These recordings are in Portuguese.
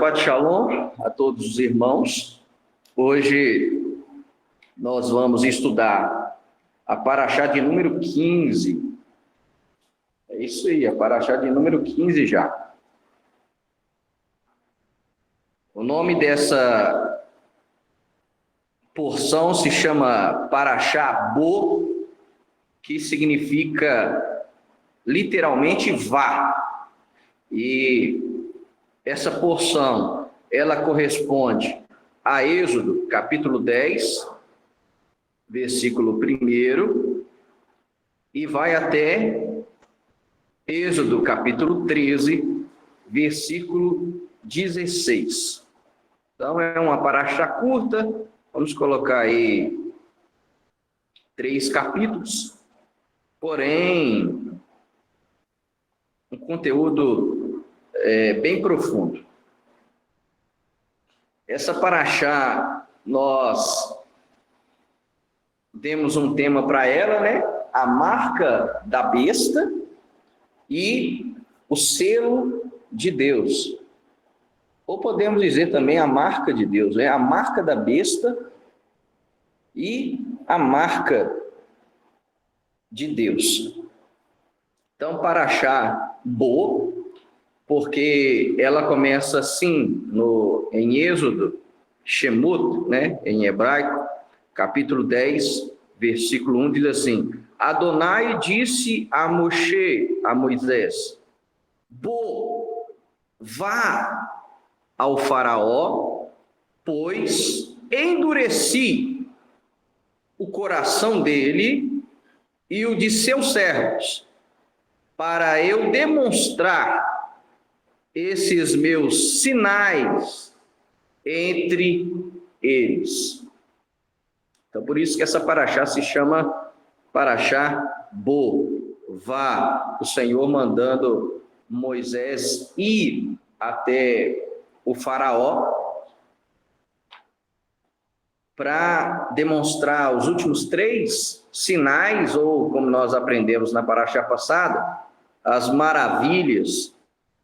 Shabbat Shalom a todos os irmãos. Hoje nós vamos estudar a Parashá de número 15. É isso aí, a Parashá de número 15 já. O nome dessa porção se chama Parashá Bo, que significa literalmente vá. E essa porção, ela corresponde a Êxodo, capítulo 10, versículo 1, e vai até Êxodo, capítulo 13, versículo 16. Então, é uma parashá curta, vamos colocar aí 3 capítulos, porém, um conteúdo bem profundo. Essa parashá, nós demos um tema para ela, né? A marca da besta e o selo de Deus. Ou podemos dizer também a marca de Deus, né? A marca da besta e a marca de Deus. Então, parashá Bo, porque ela começa assim, em Êxodo, Shemot, né, em hebraico, capítulo 10, versículo 1, diz assim: Adonai disse a Moisés, Bo, vá ao faraó, pois endureci o coração dele e o de seus servos, para eu demonstrar esses meus sinais entre eles. Então, por isso que essa parashá se chama Parashá Bo, vá, o Senhor mandando Moisés ir até o faraó para demonstrar os últimos 3 sinais, ou como nós aprendemos na parashá passada, as maravilhas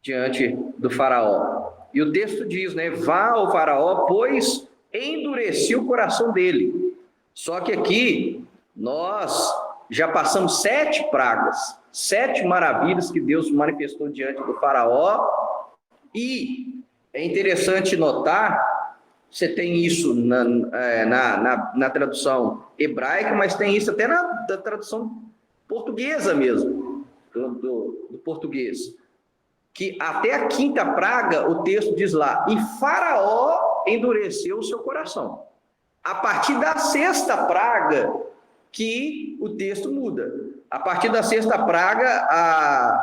diante do faraó. E o texto diz, né, vá ao faraó, pois endureci o coração dele. Só que aqui nós já passamos 7 pragas, 7 maravilhas que Deus manifestou diante do faraó, e é interessante notar, você tem isso na tradução hebraica, mas tem isso até na tradução portuguesa mesmo, do português, que até a 5ª praga, o texto diz lá, e Faraó endureceu o seu coração. A partir da 6ª praga, que o texto muda. A partir da 6ª praga,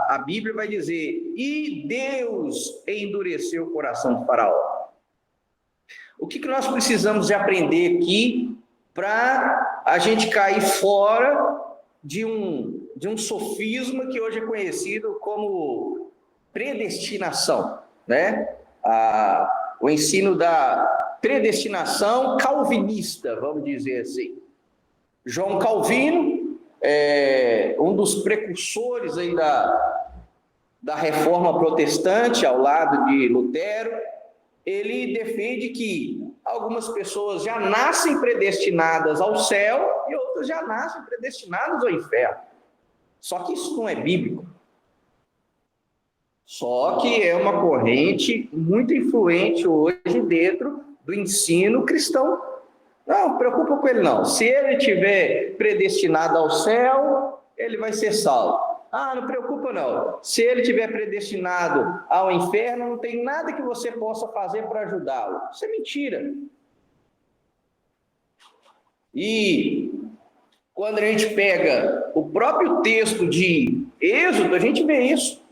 a Bíblia vai dizer, e Deus endureceu o coração de Faraó. O que nós precisamos de aprender aqui para a gente cair fora de um sofisma que hoje é conhecido como predestinação, né? O ensino da predestinação calvinista, vamos dizer assim. João Calvino, um dos precursores aí da reforma protestante, ao lado de Lutero, ele defende que algumas pessoas já nascem predestinadas ao céu e outras já nascem predestinadas ao inferno. Só que isso não é bíblico. Só que é uma corrente muito influente hoje dentro do ensino cristão. Não preocupa com ele não. Se ele estiver predestinado ao céu, ele vai ser salvo. Ah, não preocupa não. Se ele estiver predestinado ao inferno, não tem nada que você possa fazer para ajudá-lo. Isso é mentira. E quando a gente pega o próprio texto de Êxodo, a gente vê isso.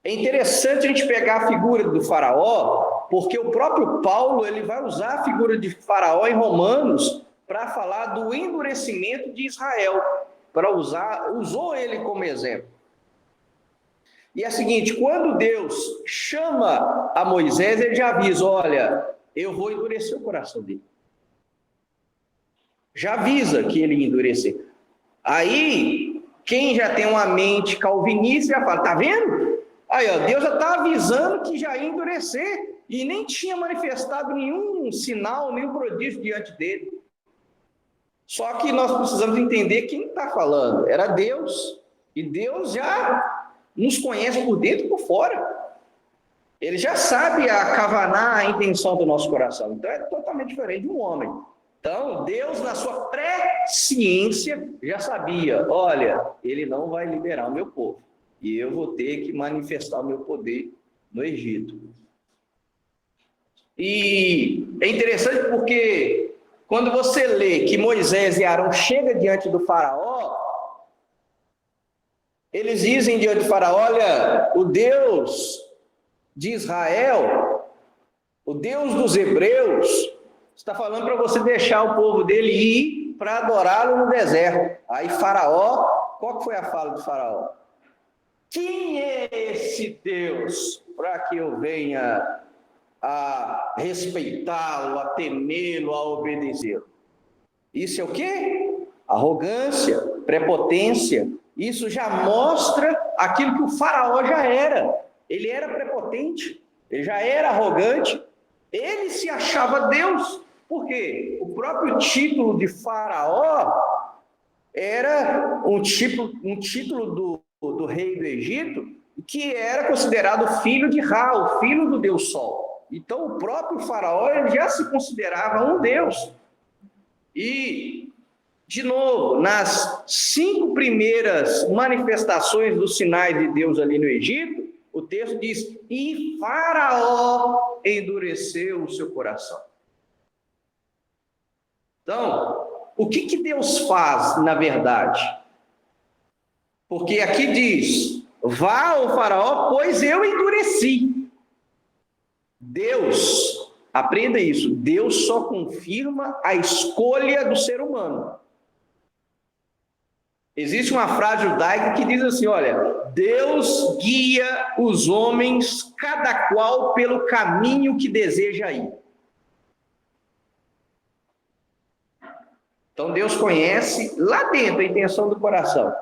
É interessante a gente pegar a figura do faraó, porque o próprio Paulo ele vai usar a figura de faraó em Romanos para falar do endurecimento de Israel, usou ele como exemplo. E é o seguinte, quando Deus chama a Moisés, ele já avisa, olha, eu vou endurecer o coração dele. Já avisa que ele ia endurecer. Aí, quem já tem uma mente calvinista já fala, tá vendo? Aí, ó, Deus já está avisando que já ia endurecer e nem tinha manifestado nenhum sinal, nenhum prodígio diante dele. Só que nós precisamos entender quem está falando. Era Deus. E Deus já nos conhece por dentro e por fora. Ele já sabe acavanar a intenção do nosso coração. Então é totalmente diferente de um homem. Então, Deus, na sua presciência, já sabia: olha, ele não vai liberar o meu povo. E eu vou ter que manifestar o meu poder no Egito. E é interessante porque quando você lê que Moisés e Arão chegam diante do faraó, eles dizem diante do faraó: olha, o Deus de Israel, o Deus dos hebreus, está falando para você deixar o povo dele ir para adorá-lo no deserto. Aí faraó, qual que foi a fala do faraó? Quem é esse Deus para que eu venha a respeitá-lo, a temê-lo, a obedecê-lo? Isso é o quê? Arrogância, prepotência. Isso já mostra aquilo que o faraó já era. Ele era prepotente, ele já era arrogante, ele se achava Deus. Por quê? O próprio título de faraó era um título do rei do Egito, que era considerado filho de Ra, o filho do Deus Sol. Então, o próprio faraó ele já se considerava um Deus. E, de novo, nas 5 primeiras manifestações dos sinais de Deus ali no Egito, o texto diz: e Faraó endureceu o seu coração. Então, o que Deus faz, na verdade? Porque aqui diz: vá ao Faraó, pois eu endureci. Deus, aprenda isso, Deus só confirma a escolha do ser humano. Existe uma frase judaica que diz assim: olha, Deus guia os homens, cada qual pelo caminho que deseja ir. Então Deus conhece lá dentro a intenção do coração.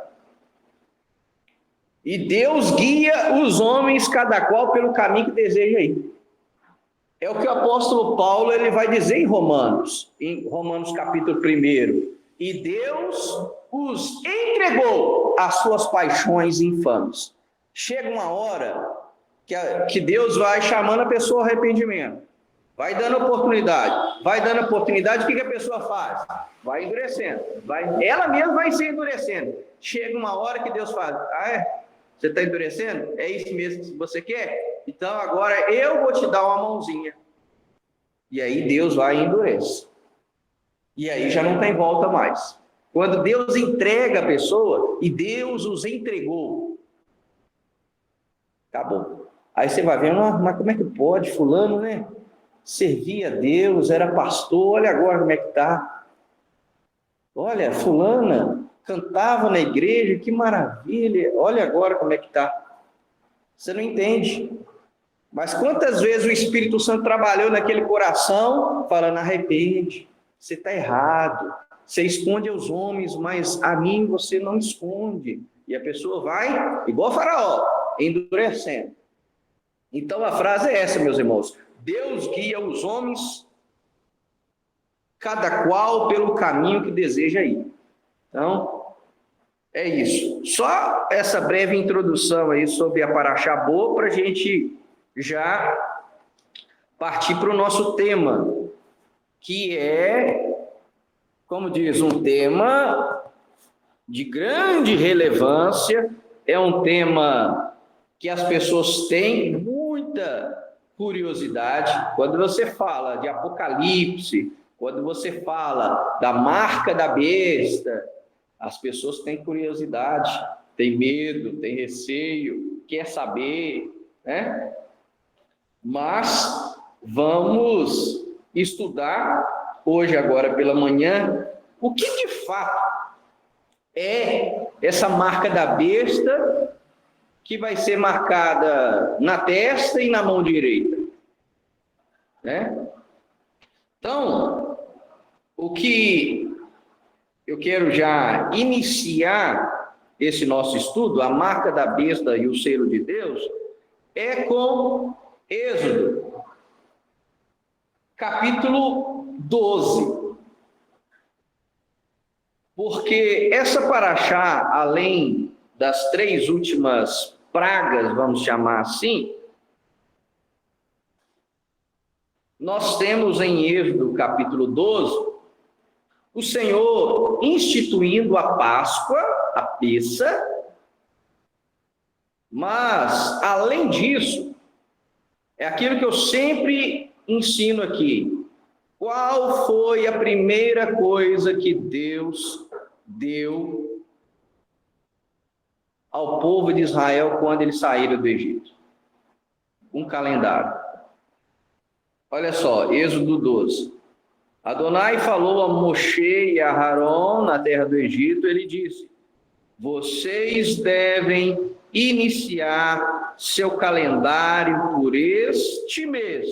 E Deus guia os homens, cada qual pelo caminho que deseja ir. É o que o apóstolo Paulo ele vai dizer em Romanos capítulo 1. E Deus os entregou às suas paixões infames. Chega uma hora que Deus vai chamando a pessoa ao arrependimento. Vai dando oportunidade. O que a pessoa faz? Vai endurecendo. Ela mesma vai se endurecendo. Chega uma hora que Deus fala: ah, é? Você está endurecendo? É isso mesmo que você quer? Então agora eu vou te dar uma mãozinha. E aí Deus vai e endurece. E aí já não tem volta mais. Quando Deus entrega a pessoa, e Deus os entregou, acabou. Aí você vai vendo: mas como é que pode? Fulano, né? Servia a Deus, era pastor, olha agora como é que está. Olha, fulana cantava na igreja, que maravilha, olha agora como é que está. Você não entende. Mas quantas vezes o Espírito Santo trabalhou naquele coração, falando: arrepende, você está errado, você esconde aos homens, mas a mim você não esconde. E a pessoa vai, igual Faraó, endurecendo. Então a frase é essa, meus irmãos: Deus guia os homens, cada qual pelo caminho que deseja ir. Então, é isso. Só essa breve introdução aí sobre a Paraxá Bo, para a gente já partir para o nosso tema, que é, como diz, um tema de grande relevância, é um tema que as pessoas têm muita curiosidade. Quando você fala de Apocalipse, quando você fala da marca da besta, as pessoas têm curiosidade, têm medo, têm receio, quer saber, né? Mas vamos estudar hoje, agora pela manhã, o que de fato é essa marca da besta que vai ser marcada na testa e na mão direita, né? Então, o que eu quero já iniciar esse nosso estudo, a marca da besta e o selo de Deus, é com Êxodo, capítulo 12. Porque essa paraxá, além das 3 últimas pragas, vamos chamar assim, nós temos em Êxodo capítulo 12, o Senhor instituindo a Páscoa, a Pessa, mas, além disso, é aquilo que eu sempre ensino aqui. Qual foi a primeira coisa que Deus deu ao povo de Israel quando eles saíram do Egito? Um calendário. Olha só, Êxodo 12. Adonai falou a Moshe e a Aarão na terra do Egito, ele disse: vocês devem iniciar seu calendário por este mês.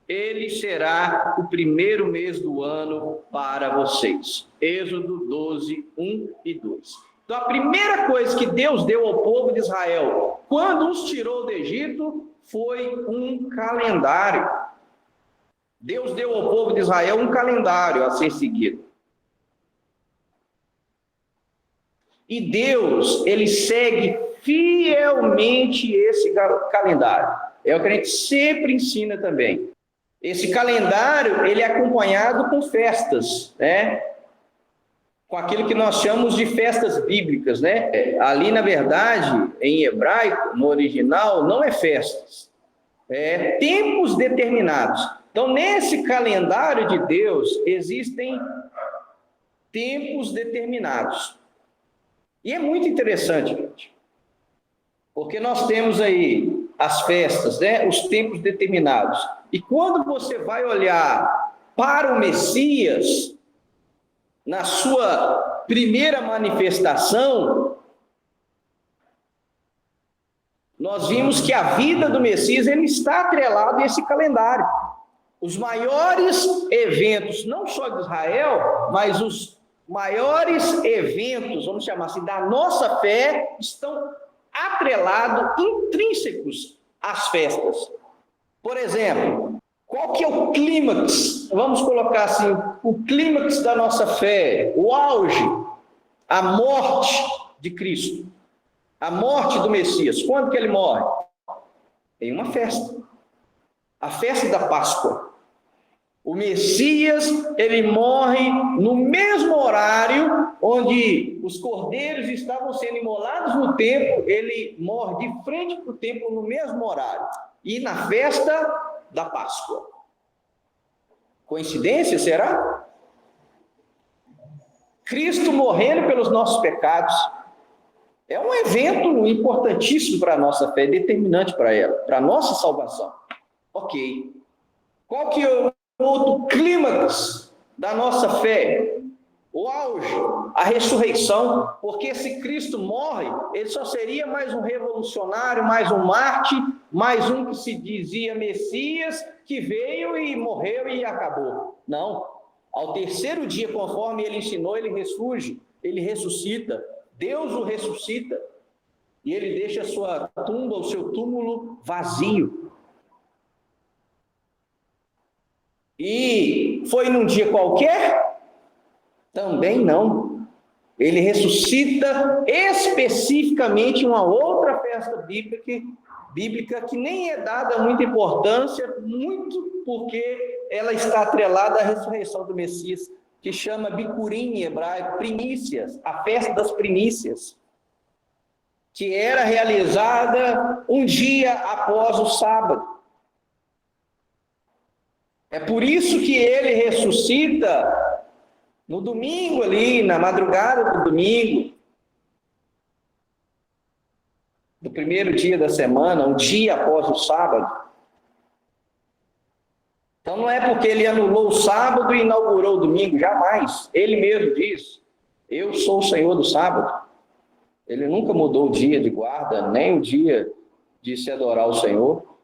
Ele será o primeiro mês do ano para vocês. Êxodo 12, 1 e 2. Então, a primeira coisa que Deus deu ao povo de Israel, quando os tirou do Egito, foi um calendário. Deus deu ao povo de Israel um calendário a ser seguido. E Deus, ele segue fielmente esse calendário. É o que a gente sempre ensina também. Esse calendário, ele é acompanhado com festas, né? Com aquilo que nós chamamos de festas bíblicas, né? Ali, na verdade, em hebraico, no original, não é festas. É tempos determinados. Então, nesse calendário de Deus, existem tempos determinados. E é muito interessante, gente, porque nós temos aí as festas, né? Os tempos determinados. E quando você vai olhar para o Messias, na sua primeira manifestação, nós vimos que a vida do Messias ele está atrelado a esse calendário. Os maiores eventos, não só de Israel, mas os maiores eventos, vamos chamar assim, da nossa fé, estão atrelados, intrínsecos às festas. Por exemplo, qual que é o clímax? Vamos colocar assim, o clímax da nossa fé, o auge, a morte de Cristo, a morte do Messias. Quando que ele morre? Em uma festa. A festa da Páscoa. O Messias, ele morre no mesmo horário onde os cordeiros estavam sendo imolados no templo, ele morre de frente para o templo no mesmo horário. E na festa da Páscoa. Coincidência, será? Cristo morrendo pelos nossos pecados é um evento importantíssimo para a nossa fé, determinante para ela, para a nossa salvação. Ok. Qual que é o outro clímax da nossa fé? O auge, a ressurreição, porque se Cristo morre, ele só seria mais um revolucionário, mais um mártir, mais um que se dizia Messias, que veio e morreu e acabou. Não. Ao terceiro dia, conforme ele ensinou, ele ressurge, ele ressuscita. Deus o ressuscita. E ele deixa a sua tumba, o seu túmulo vazio. E foi num dia qualquer? Também não. Ele ressuscita especificamente em uma outra festa bíblica que nem é dada muita importância, muito porque ela está atrelada à ressurreição do Messias, que chama Bicurim em hebraico, primícias, a festa das primícias, que era realizada um dia após o sábado. É por isso que ele ressuscita no domingo ali, na madrugada do domingo, do primeiro dia da semana, um dia após o sábado. Então não é porque ele anulou o sábado e inaugurou o domingo, jamais. Ele mesmo diz, eu sou o Senhor do sábado. Ele nunca mudou o dia de guarda, nem o dia de se adorar o Senhor.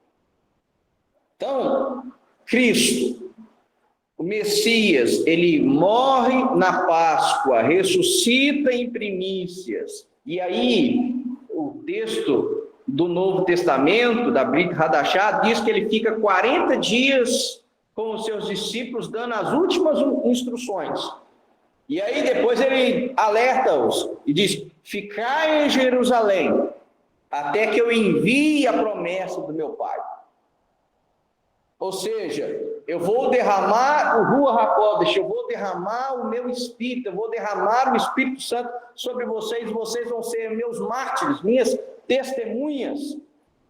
Então, Cristo, o Messias, ele morre na Páscoa, ressuscita em primícias. E aí, o texto do Novo Testamento, da Brit Hadashah, diz que ele fica 40 dias com os seus discípulos, dando as últimas instruções. E aí depois ele alerta-os e diz: ficai em Jerusalém, até que eu envie a promessa do meu Pai. Ou seja, eu vou derramar o Ruach HaKodesh, eu vou derramar o meu Espírito, eu vou derramar o Espírito Santo sobre vocês, vocês vão ser meus mártires, minhas testemunhas,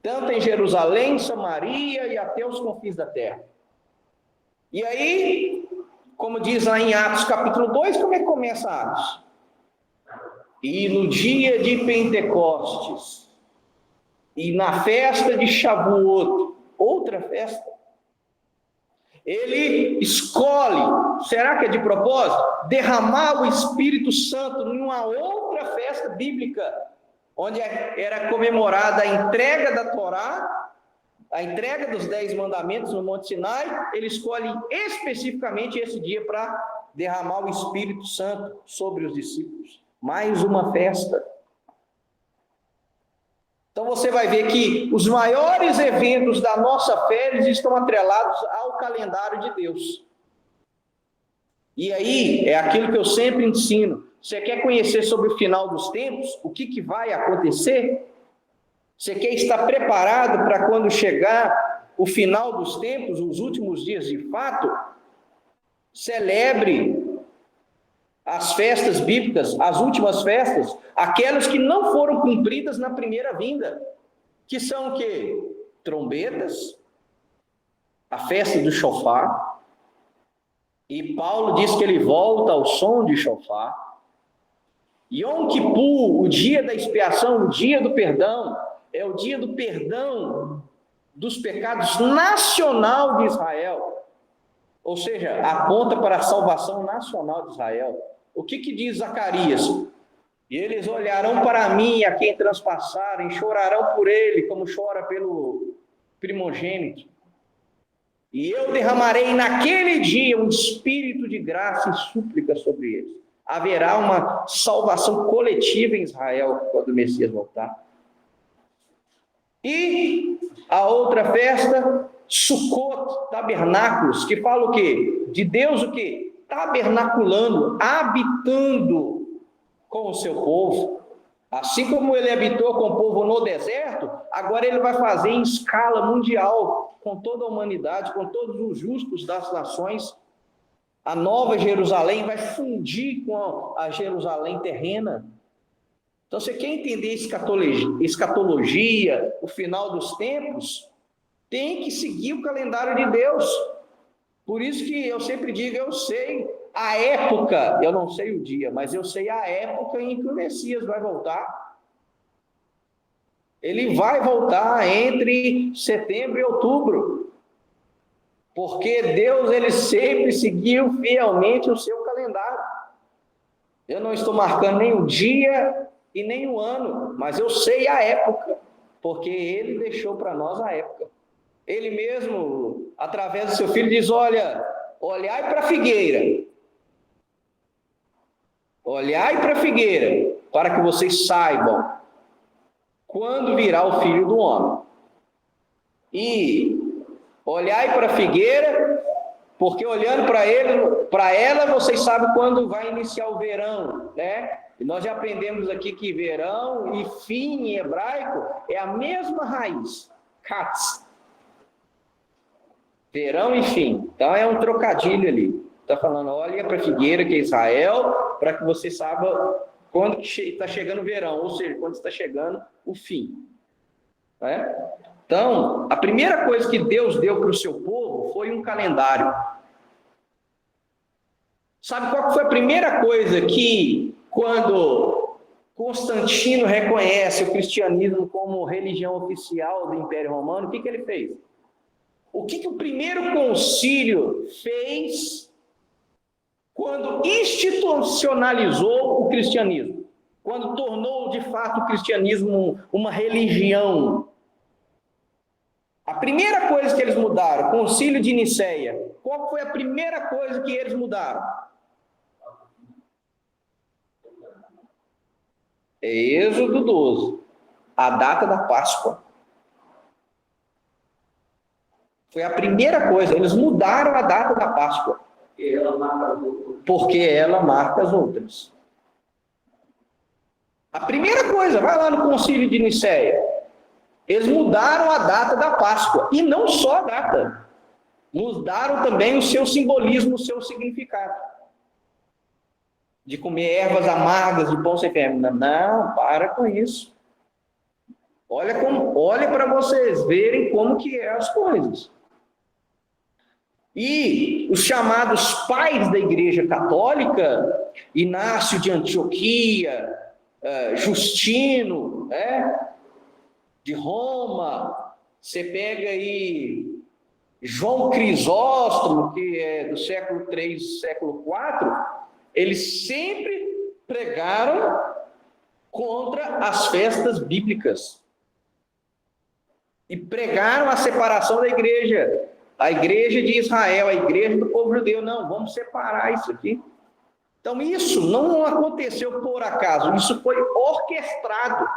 tanto em Jerusalém, Samaria e até os confins da terra. E aí, como diz lá em Atos capítulo 2, como é que começa Atos? E no dia de Pentecostes, e na festa de Shavuot, outra festa, ele escolhe, será que é de propósito, derramar o Espírito Santo numa outra festa bíblica, onde era comemorada a entrega da Torá, a entrega dos 10 mandamentos no Monte Sinai. Ele escolhe especificamente esse dia para derramar o Espírito Santo sobre os discípulos. Mais uma festa. Então você vai ver que os maiores eventos da nossa fé, eles estão atrelados ao calendário de Deus. E aí, é aquilo que eu sempre ensino. Você quer conhecer sobre o final dos tempos? O que vai acontecer? Você quer estar preparado para quando chegar o final dos tempos, os últimos dias de fato? Celebre as festas bíblicas, as últimas festas, aquelas que não foram cumpridas na primeira vinda, que são o quê? Trombetas, a festa do shofar, e Paulo diz que ele volta ao som de shofar. Yom Kippur, o dia da expiação, o dia do perdão, é o dia do perdão dos pecados nacional de Israel, ou seja, aponta para a salvação nacional de Israel. O que diz Zacarias? E eles olharão para mim, a quem transpassarem, chorarão por ele, como chora pelo primogênito. E eu derramarei naquele dia um espírito de graça e súplica sobre eles. Haverá uma salvação coletiva em Israel quando o Messias voltar. E a outra festa, Sukkot, tabernáculos, que fala o quê? De Deus o quê? Tabernaculando, habitando com o seu povo. Assim como ele habitou com o povo no deserto, agora ele vai fazer em escala mundial, com toda a humanidade, com todos os justos das nações. A nova Jerusalém vai fundir com a Jerusalém terrena. Então, você quer entender escatologia, o final dos tempos, tem que seguir o calendário de Deus. Por isso que eu sempre digo, eu sei a época, eu não sei o dia, mas eu sei a época em que o Messias vai voltar. Ele vai voltar entre setembro e outubro, porque Deus, ele sempre seguiu fielmente o seu calendário. Eu não estou marcando nem o dia e nem o ano, mas eu sei a época, porque ele deixou para nós a época. Ele mesmo, através do seu filho, diz: olha, olhai para a figueira, olhai para a figueira, para que vocês saibam quando virá o Filho do Homem. E olhai para a figueira, porque olhando para ela, vocês sabem quando vai iniciar o verão, né? E nós já aprendemos aqui que verão e fim em hebraico é a mesma raiz, katz. Verão e fim. Então é um trocadilho ali. Está falando, olha para a figueira que é Israel, para que você saiba quando está chegando o verão, ou seja, quando está chegando o fim. Né? Então, a primeira coisa que Deus deu para o seu povo foi um calendário. Sabe qual foi a primeira coisa que, quando Constantino reconhece o cristianismo como religião oficial do Império Romano, o que ele fez? O que o primeiro concílio fez quando institucionalizou o cristianismo? Quando tornou, de fato, o cristianismo uma religião? A primeira coisa que eles mudaram, concílio de Nicéia, qual foi a primeira coisa que eles mudaram? É Êxodo 12. a data da Páscoa. Foi a primeira coisa, eles mudaram a data da Páscoa. Porque ela marca as outras. A primeira coisa, vai lá no Concílio de Nicéia. Eles mudaram a data da Páscoa. E não só a data. Mudaram também o seu simbolismo, o seu significado. De comer ervas amargas de pão sem fermento. Não, para com isso. Olha para vocês verem como que é as coisas. E os chamados pais da Igreja Católica, Inácio de Antioquia, Justino, de Roma, você pega aí João Crisóstomo, que é do século III, século IV, eles sempre pregaram contra as festas bíblicas. E pregaram a separação da igreja. A igreja de Israel, a igreja do povo judeu. Não, vamos separar isso aqui. Então, isso não aconteceu por acaso. Isso foi orquestrado.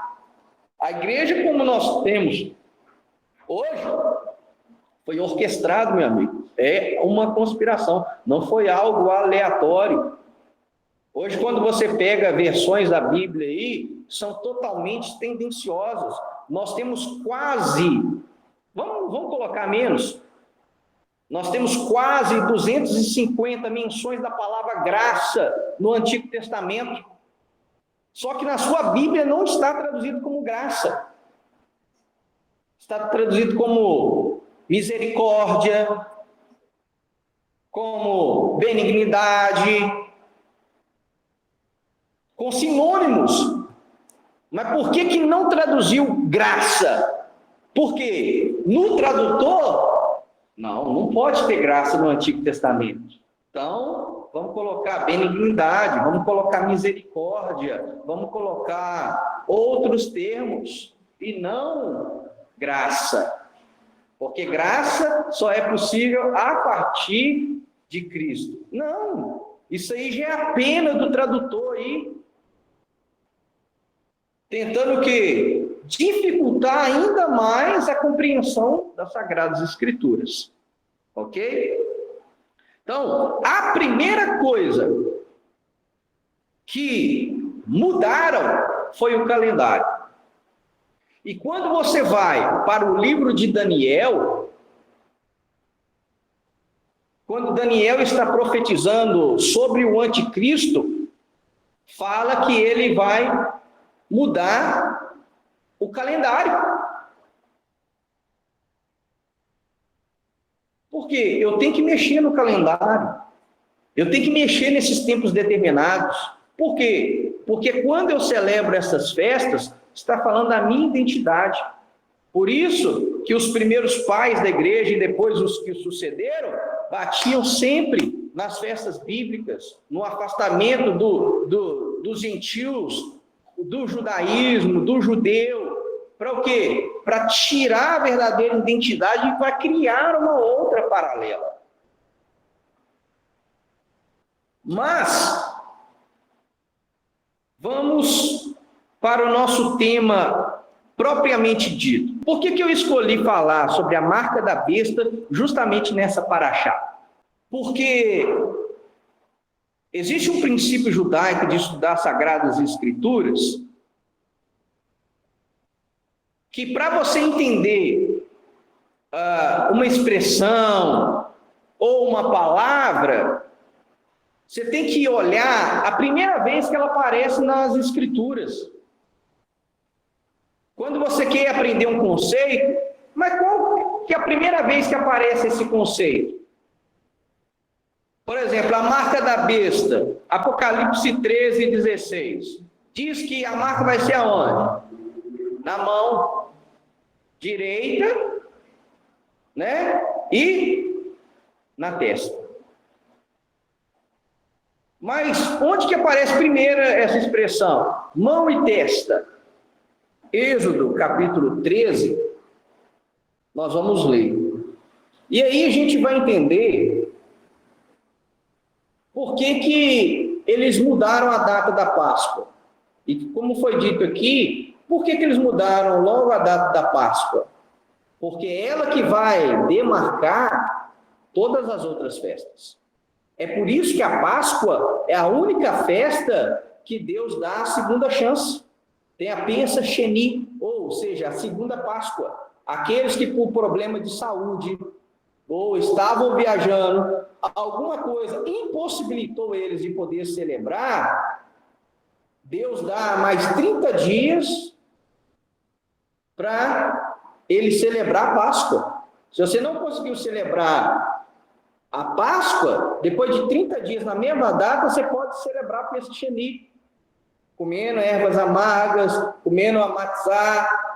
A igreja como nós temos hoje, foi orquestrado, meu amigo. É uma conspiração. Não foi algo aleatório. Hoje, quando você pega versões da Bíblia aí, são totalmente tendenciosas. Nós temos quase, vamos colocar menos, nós temos quase 250 menções da palavra graça no Antigo Testamento. Só que na sua Bíblia não está traduzido como graça. Está traduzido como misericórdia, como benignidade, com sinônimos. Mas por que não traduziu graça? Porque no tradutor, não pode ter graça no Antigo Testamento. Então, vamos colocar benignidade, vamos colocar misericórdia, vamos colocar outros termos, e não graça. Porque graça só é possível a partir de Cristo. Não, isso aí já é a pena do tradutor aí. Tentando o quê? Dificultar ainda mais a compreensão das Sagradas Escrituras. Ok? Então, a primeira coisa que mudaram foi o calendário. E quando você vai para o livro de Daniel, quando Daniel está profetizando sobre o anticristo, fala que ele vai mudar o calendário. Por quê? Eu tenho que mexer no calendário. Eu tenho que mexer nesses tempos determinados. Por quê? Porque quando eu celebro essas festas, está falando da minha identidade. Por isso que os primeiros pais da igreja e depois os que sucederam, batiam sempre nas festas bíblicas, no afastamento dos gentios, do judaísmo, do judeu. Para o quê? Para tirar a verdadeira identidade e para criar uma outra paralela. Mas, vamos para o nosso tema propriamente dito. Por que eu escolhi falar sobre a marca da besta justamente nessa paraxá? Porque existe um princípio judaico de estudar as Sagradas Escrituras que, para você entender uma expressão ou uma palavra, você tem que olhar a primeira vez que ela aparece nas Escrituras. Quando você quer aprender um conceito, mas qual que é a primeira vez que aparece esse conceito? Por exemplo, a marca da besta, Apocalipse 13:16. Diz que a marca vai ser aonde? Na mão direita, né? E na testa. Mas onde que aparece primeiro essa expressão? Mão e testa. Êxodo, capítulo 13, nós vamos ler. E aí a gente vai entender por que eles mudaram a data da Páscoa. E como foi dito aqui, Por que eles mudaram logo a data da Páscoa? Porque é ela que vai demarcar todas as outras festas. É por isso que a Páscoa é a única festa que Deus dá a segunda chance. Tem a Pensa Sheni, ou seja, a segunda Páscoa. Aqueles que por problema de saúde ou estavam viajando, alguma coisa impossibilitou eles de poder celebrar, Deus dá mais 30 dias para ele celebrar a Páscoa. Se você não conseguiu celebrar a Páscoa, depois de 30 dias, na mesma data, você pode celebrar a Pesach Sheni, comendo ervas amargas, comendo a matzá,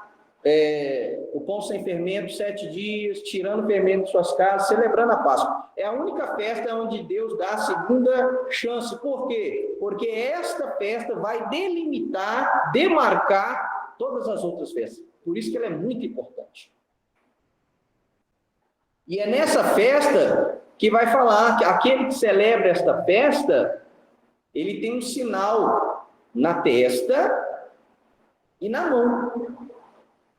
o pão sem fermento, 7 dias, tirando o fermento de suas casas, celebrando a Páscoa. É a única festa onde Deus dá a segunda chance. Por quê? Porque esta festa vai delimitar, demarcar todas as outras festas. Por isso que ela é muito importante. E é nessa festa que vai falar que aquele que celebra esta festa, ele tem um sinal na testa e na mão.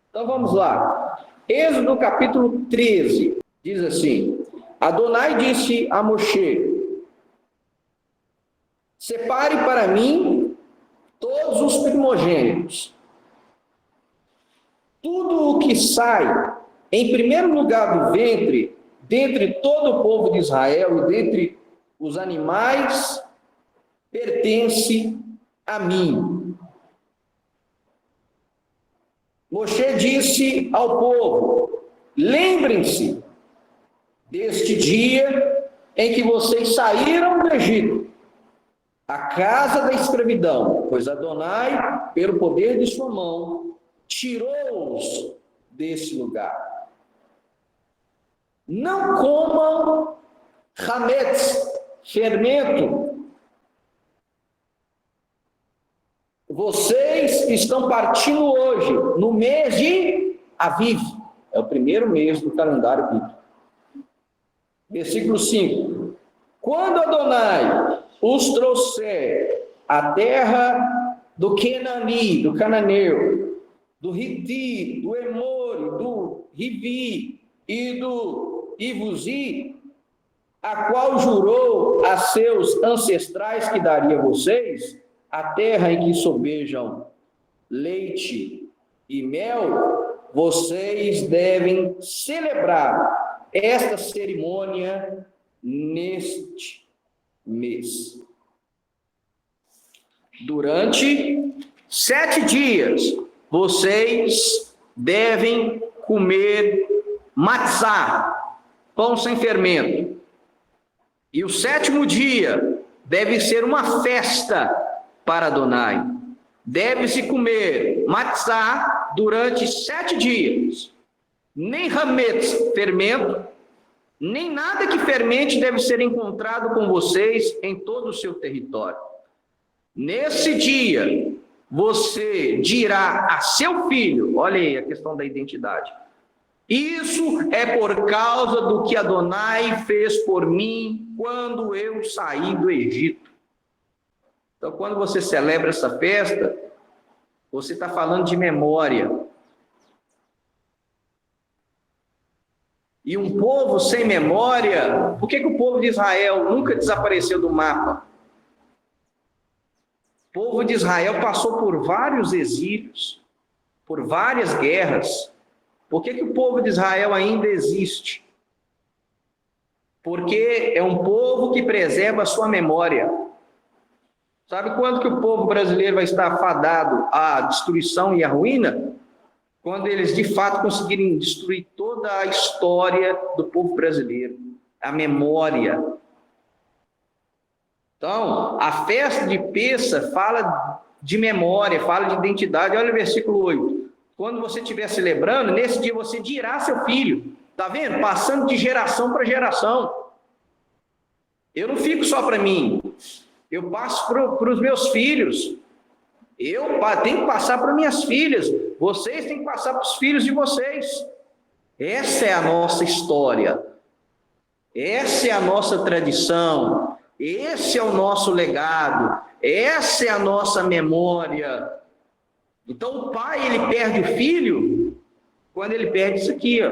Então vamos lá. Êxodo capítulo 13, diz assim: Adonai disse a Moshe: separe para mim todos os primogênitos. Tudo o que sai em primeiro lugar do ventre, dentre todo o povo de Israel e dentre os animais, pertence a mim. Moshe disse ao povo: lembrem-se deste dia em que vocês saíram do Egito, a casa da escravidão, pois Adonai, pelo poder de sua mão, tirou-os desse lugar. Não comam hametz, fermento. Vocês estão partindo hoje, no mês de Aviv, é o primeiro mês do calendário bíblico. Versículo 5. Quando Adonai os trouxer à terra do Kenani, do Cananeu, do Hiti, do Emori, do Rivi e do Ivuzi, a qual jurou a seus ancestrais que daria a vocês, a terra em que sobejam leite e mel, vocês devem celebrar esta cerimônia neste mês. Durante 7 dias, vocês devem comer matzá, pão sem fermento. E o 7º dia deve ser uma festa para Adonai. Deve-se comer matzá durante 7 dias. Nem hametz, fermento, nem nada que fermente deve ser encontrado com vocês em todo o seu território. Nesse dia, você dirá a seu filho, olha aí a questão da identidade, isso é por causa do que Adonai fez por mim quando eu saí do Egito. Então, quando você celebra essa festa, você está falando de memória. E um povo sem memória, por que o povo de Israel nunca desapareceu do mapa? O povo de Israel passou por vários exílios, por várias guerras. Por que o povo de Israel ainda existe? Porque é um povo que preserva a sua memória. Sabe quando que o povo brasileiro vai estar fadado à destruição e à ruína? Quando eles de fato conseguirem destruir toda a história do povo brasileiro, a memória. Então, a festa de Pêssah fala de memória, fala de identidade. Olha o versículo 8. Quando você estiver celebrando, nesse dia você dirá a seu filho. Está vendo? Passando de geração para geração. Eu não fico só para mim. Eu passo para os meus filhos. Eu tenho que passar para minhas filhas. Vocês têm que passar para os filhos de vocês. Essa é a nossa história. Essa é a nossa tradição. Esse é o nosso legado. Essa é a nossa memória Então, o pai, ele perde o filho quando ele perde isso aqui, ó.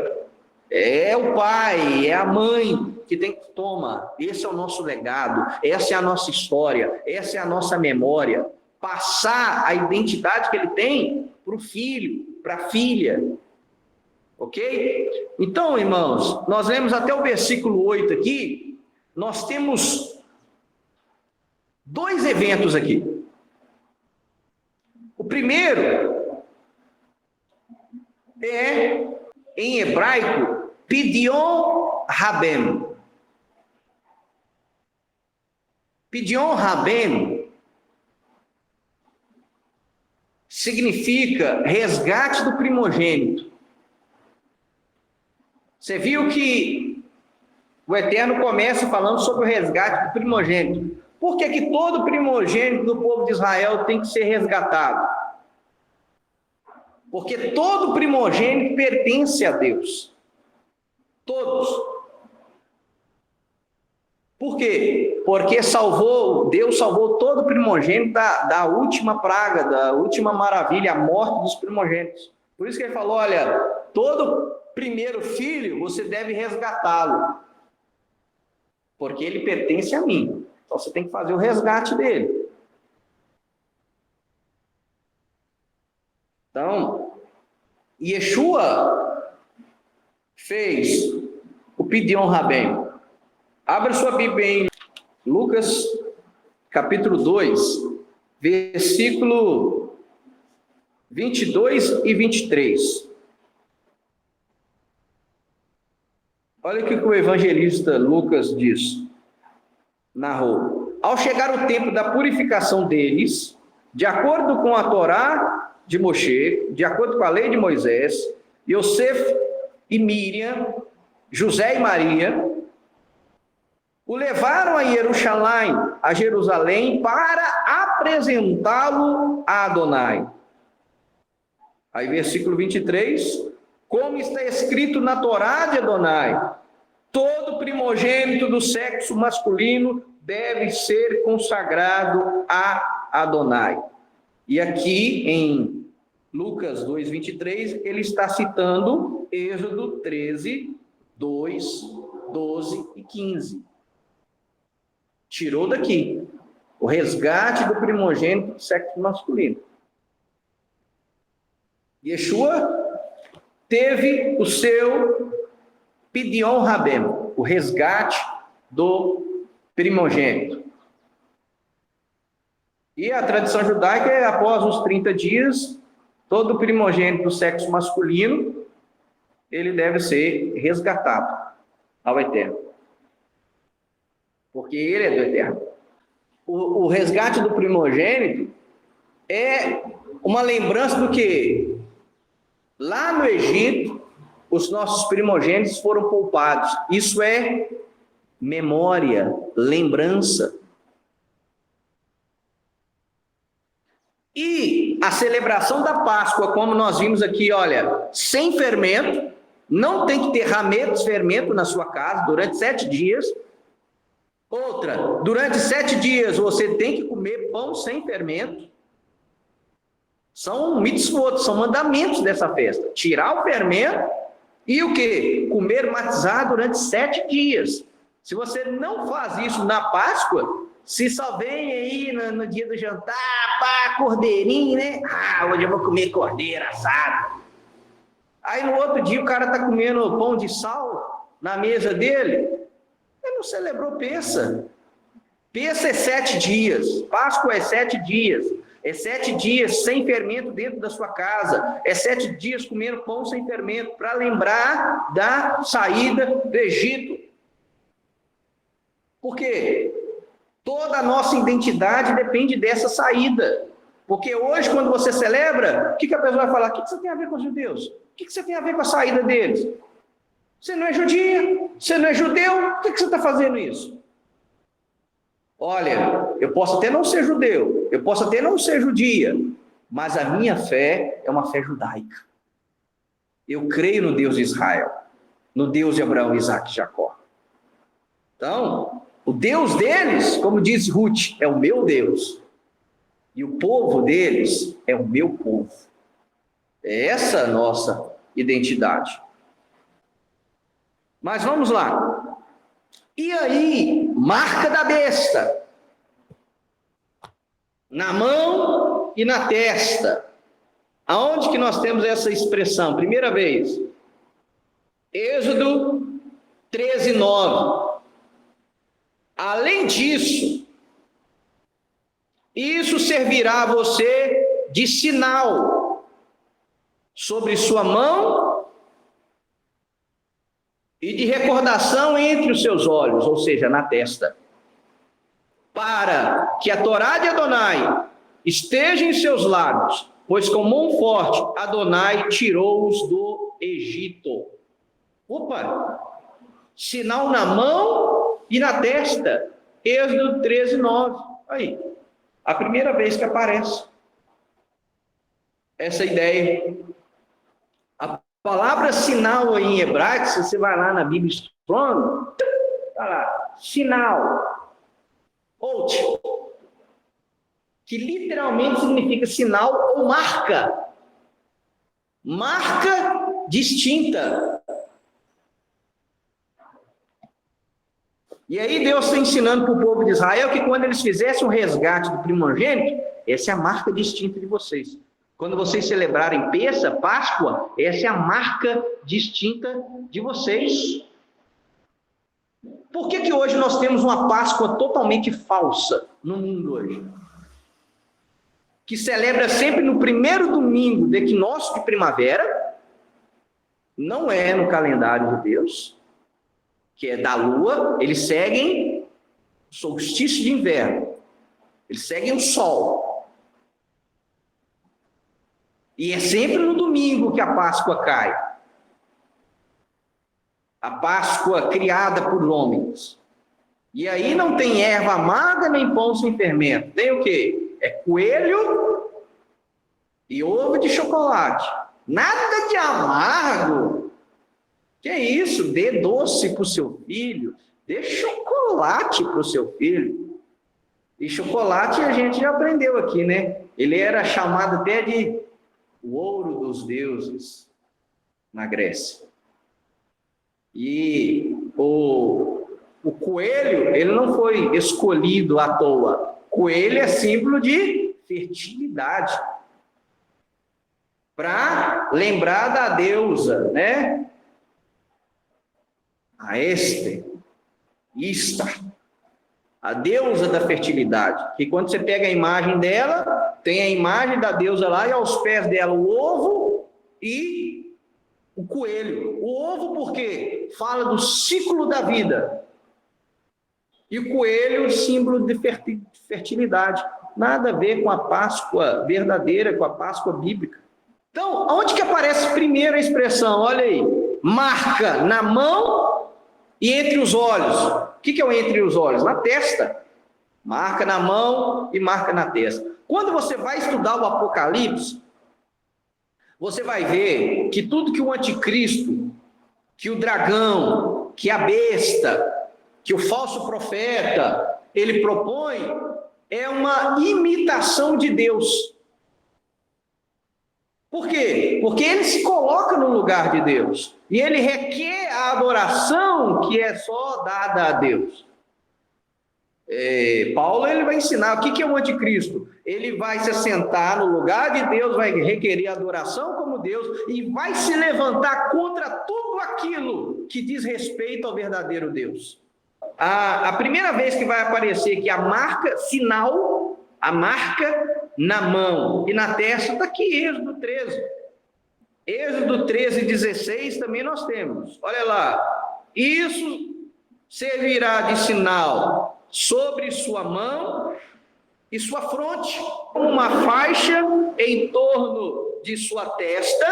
É o pai, é a mãe que tem que tomar. Esse é o nosso legado, essa é a nossa história, essa é a nossa memória. Passar a identidade que ele tem para o filho, para a filha. Ok? Então, irmãos, nós lemos até o versículo 8 aqui, nós temos 2 eventos aqui. O primeiro é, em hebraico, Pidyon Rabem. Pidyon Rabem significa resgate do primogênito. Você viu que o Eterno começa falando sobre o resgate do primogênito. Por que que todo primogênito do povo de Israel tem que ser resgatado? Porque todo primogênito pertence a Deus. Todos. Por quê? Porque Deus salvou todo primogênito da última praga, da última maravilha, a morte dos primogênitos. Por isso que ele falou, olha, todo primeiro filho você deve resgatá-lo. Porque ele pertence a mim. Então você tem que fazer o resgate dele. Então, Yeshua fez o Pidyon Rabem. Abra sua Bíblia em Lucas, capítulo 2, versículo 22 e 23. Olha o que o evangelista Lucas diz, narrou. Ao chegar o tempo da purificação deles, de acordo com a Torá de Moshe, de acordo com a lei de Moisés, Yosef e Miriam, José e Maria, o levaram a Jerusalém, para apresentá-lo a Adonai. Aí, versículo 23, como está escrito na Torá de Adonai, todo primogênito do sexo masculino deve ser consagrado a Adonai. E aqui, em Lucas 2, 23, ele está citando Êxodo 13, 2, 12 e 15. Tirou daqui o resgate do primogênito do sexo masculino. Yeshua teve o seu Pidyon Rabem, o resgate do primogênito. E a tradição judaica é, após os 30 dias, todo primogênito do sexo masculino, ele deve ser resgatado ao Eterno. Porque ele é do Eterno. O resgate do primogênito é uma lembrança do que lá no Egito, os nossos primogênitos foram poupados. Isso é memória, lembrança. E a celebração da Páscoa, como nós vimos aqui, olha, sem fermento, não tem que ter hametz, fermento na sua casa durante 7 dias. Outra, durante 7 dias você tem que comer pão sem fermento. São mitzvot, são mandamentos dessa festa. Tirar o fermento e o quê? Comer matzá durante 7 dias. Se você não faz isso na Páscoa, se só vem aí no dia do jantar, pá, cordeirinho, né? Ah, hoje eu vou comer cordeiro assado. Aí no outro dia o cara está comendo pão de sal na mesa dele. Ele não celebrou Pêssah. Pêssah é 7 dias. Páscoa é 7 dias. É 7 dias sem fermento dentro da sua casa. É 7 dias comendo pão sem fermento, para lembrar da saída do Egito. Por quê? Toda a nossa identidade depende dessa saída. Porque hoje, quando você celebra, o que a pessoa vai falar? O que você tem a ver com os judeus? O que você tem a ver com a saída deles? Você não é judia? Você não é judeu? Por que você está fazendo isso? Olha, eu posso até não ser judeu, eu posso até não ser judia, mas a minha fé é uma fé judaica. Eu creio no Deus de Israel, no Deus de Abraão, Isaac e Jacó. Então, o Deus deles, como diz Ruth, é o meu Deus. E o povo deles é o meu povo. É essa a nossa identidade. Mas vamos lá. E aí, marca da besta. Na mão e na testa. Aonde que nós temos essa expressão? Primeira vez. Êxodo 13:9. Além disso, isso servirá a você de sinal sobre sua mão e de recordação entre os seus olhos, ou seja, na testa, para que a Torá de Adonai esteja em seus lábios, pois com mão forte Adonai tirou-os do Egito. Opa! Sinal na mão e na testa. Êxodo 13:9. Aí, a primeira vez que aparece essa ideia. A palavra sinal aí em hebraico, se você vai lá na Bíblia Strong, tá lá, sinal, out, que literalmente significa sinal ou marca. Marca distinta. E aí Deus está ensinando para o povo de Israel que quando eles fizessem o resgate do primogênito, essa é a marca distinta de vocês. Quando vocês celebrarem Páscoa, essa é a marca distinta de vocês. Por que hoje nós temos uma Páscoa totalmente falsa no mundo hoje? Que celebra sempre no primeiro domingo do equinócio de primavera, não é no calendário de Deus, que é da lua, eles seguem o solstício de inverno, eles seguem o sol. E é sempre no domingo que a Páscoa cai. A Páscoa criada por homens. E aí não tem erva amarga nem pão sem fermento. Tem o quê? É coelho e ovo de chocolate. Nada de amargo. Que é isso? Dê doce para o seu filho. Dê chocolate para o seu filho. E chocolate a gente já aprendeu aqui, né? Ele era chamado até de o ouro dos deuses na Grécia. E o coelho, ele não foi escolhido à toa. Coelho é símbolo de fertilidade. Para lembrar da deusa, né? A Ester, a deusa da fertilidade. Que quando você pega a imagem dela, tem a imagem da deusa lá e aos pés dela o ovo e o coelho. O ovo porque fala do ciclo da vida. E o coelho, símbolo de fertilidade. Nada a ver com a Páscoa verdadeira, com a Páscoa bíblica. Então, onde que aparece primeiro a expressão? Olha aí. Marca na mão e entre os olhos. O que é o entre os olhos? Na testa. Marca na mão e marca na testa. Quando você vai estudar o Apocalipse, você vai ver que tudo que o anticristo, que o dragão, que a besta, que o falso profeta, ele propõe, é uma imitação de Deus. Por quê? Porque ele se coloca no lugar de Deus. E ele requer a adoração que é só dada a Deus. Paulo ele vai ensinar o que é o anticristo. Ele vai se assentar no lugar de Deus, vai requerer adoração como Deus e vai se levantar contra tudo aquilo que diz respeito ao verdadeiro Deus. A primeira vez que vai aparecer que a marca, sinal, a marca na mão e na testa, está aqui, Êxodo 13. Êxodo 13:16 também nós temos. Olha lá. Isso servirá de sinal sobre sua mão e sua fronte, como uma faixa em torno de sua testa,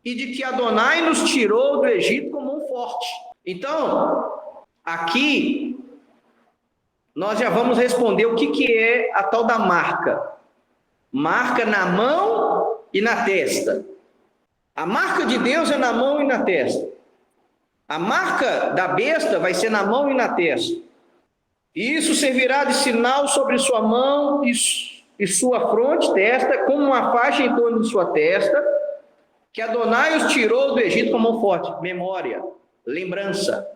e de que Adonai nos tirou do Egito com mão forte. Então, aqui, nós já vamos responder o que é a tal da marca. Marca na mão e na testa. A marca de Deus é na mão e na testa. A marca da besta vai ser na mão e na testa. E isso servirá de sinal sobre sua mão e sua fronte, testa, como uma faixa em torno de sua testa, que Adonai os tirou do Egito com mão forte. Memória, lembrança.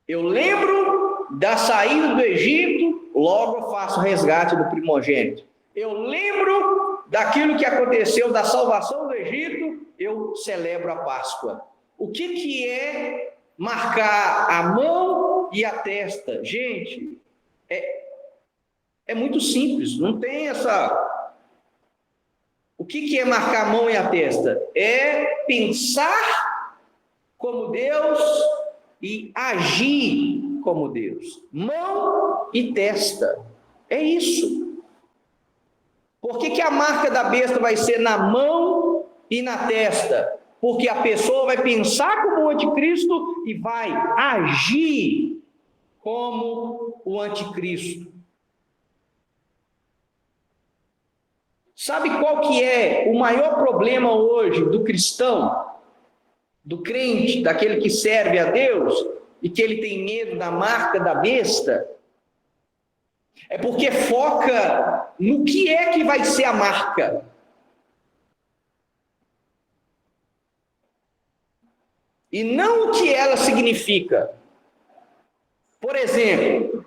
Eu lembro da saída do Egito, logo eu faço resgate do primogênito. Eu lembro daquilo que aconteceu, da salvação do Egito, eu celebro a Páscoa. O que é marcar a mão e a testa? Gente, é muito simples, não tem essa... O que é marcar a mão e a testa? É pensar como Deus e agir como Deus. Mão e testa. É isso. Por que a marca da besta vai ser na mão e na testa? Porque a pessoa vai pensar como o anticristo e vai agir como o anticristo. Sabe qual que é o maior problema hoje do cristão, do crente, daquele que serve a Deus e que ele tem medo da marca da besta? É porque foca no que é que vai ser a marca. E não o que ela significa. Por exemplo,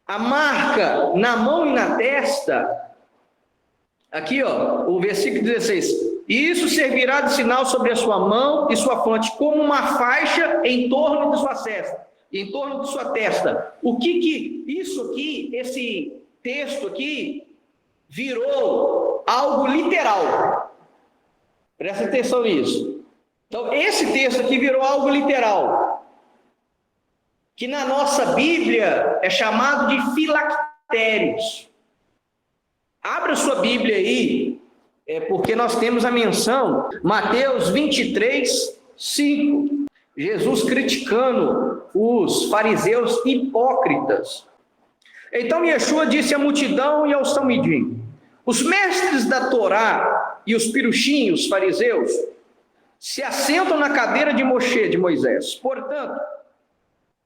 a marca na mão e na testa, aqui ó, o versículo 16, e isso servirá de sinal sobre a sua mão e sua fronte, como uma faixa em torno de sua testa, em torno de sua testa. O que isso aqui, esse texto aqui, virou algo literal. Presta atenção nisso. Então, esse texto aqui virou algo literal, que na nossa Bíblia é chamado de filactérios. Abra sua Bíblia aí, porque nós temos a menção, Mateus 23, 5. Jesus criticando os fariseus hipócritas. Então Yeshua disse à multidão e aos talmidim: os mestres da Torá e os piruxim, os fariseus, se assentam na cadeira de Moshe, de Moisés. Portanto,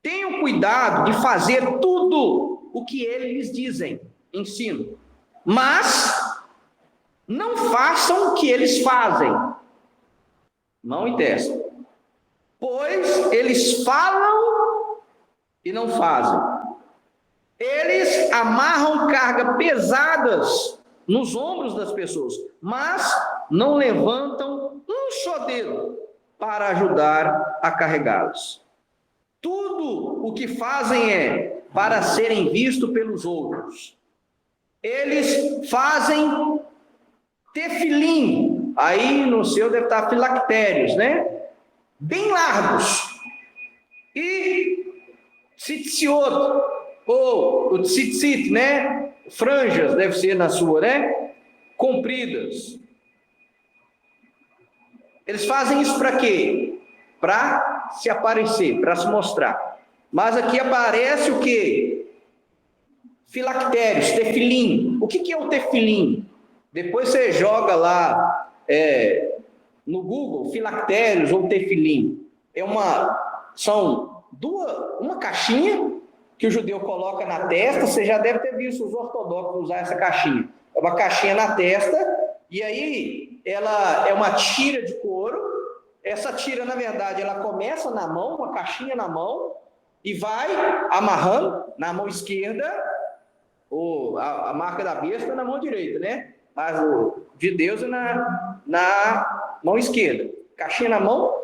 tenham cuidado de fazer tudo o que eles lhes dizem, ensino. Mas não façam o que eles fazem. Mão e testa. Pois eles falam e não fazem. Eles amarram cargas pesadas nos ombros das pessoas, mas não levantam um só dedo para ajudar a carregá-los. Tudo o que fazem é para serem vistos pelos outros. Eles fazem tefilim, aí no seu deve estar filactérios, né? Bem largos. E tzitziot, ou o tzitzit, né? Franjas, deve ser na sua, né? Compridas. Eles fazem isso para quê? Para se aparecer, para se mostrar. Mas aqui aparece o quê? Filactérios, tefilim. O que é o tefilim? Depois você joga lá no Google, filactérios ou tefilim. São uma caixinha que o judeu coloca na testa. Você já deve ter visto os ortodoxos usar essa caixinha. É uma caixinha na testa, e aí ela é uma tira de couro. Essa tira, na verdade, ela começa na mão, uma caixinha na mão, e vai amarrando na mão esquerda, a marca da besta na mão direita, né? Mas o de Deus é na mão esquerda. Caixinha na mão,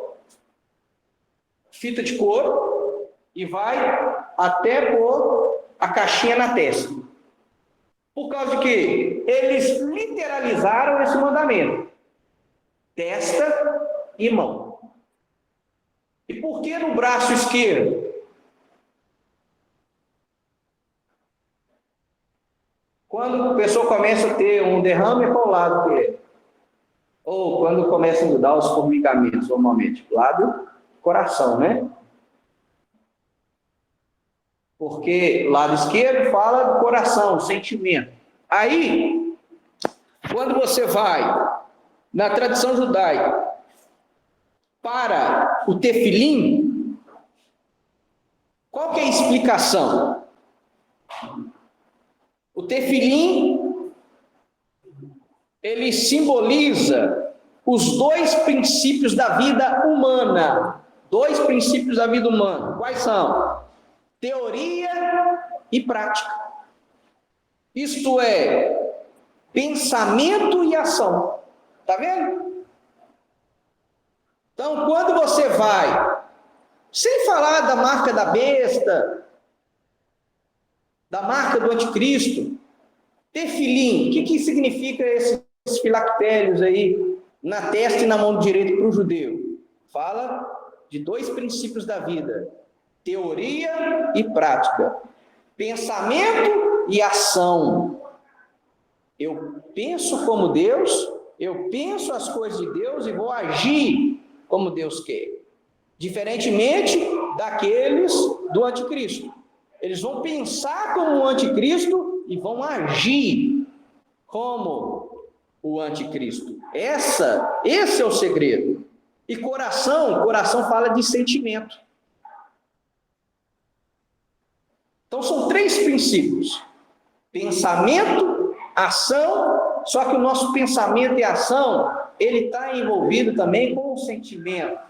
fita de couro, e vai até pôr a caixinha na testa. Por causa de quê? Eles literalizaram esse mandamento. Testa e mão. E por que no braço esquerdo? Quando a pessoa começa a ter um derrame, é qual lado que é? Ou quando começa a mudar os formigamentos, normalmente, lado do coração, né? Porque lado esquerdo fala do coração, sentimento. Aí, quando você vai na tradição judaica para o tefilim, qual que é a explicação? O tefilim ele simboliza os dois princípios da vida humana. Dois princípios da vida humana. Quais são? Teoria e prática. Isto é, pensamento e ação. Está vendo? Então, quando você vai, sem falar da marca da besta, da marca do anticristo, tefilim, o que significa esses filactérios aí na testa e na mão direita para o judeu? Fala de dois princípios da vida: teoria e prática, pensamento e ação. Eu penso como Deus, eu penso as coisas de Deus e vou agir como Deus quer. Diferentemente daqueles do anticristo. Eles vão pensar como o anticristo e vão agir como o anticristo. Esse é o segredo. E coração fala de sentimento. Então são três princípios: pensamento, ação, só que o nosso pensamento e ação, ele está envolvido também com o sentimento.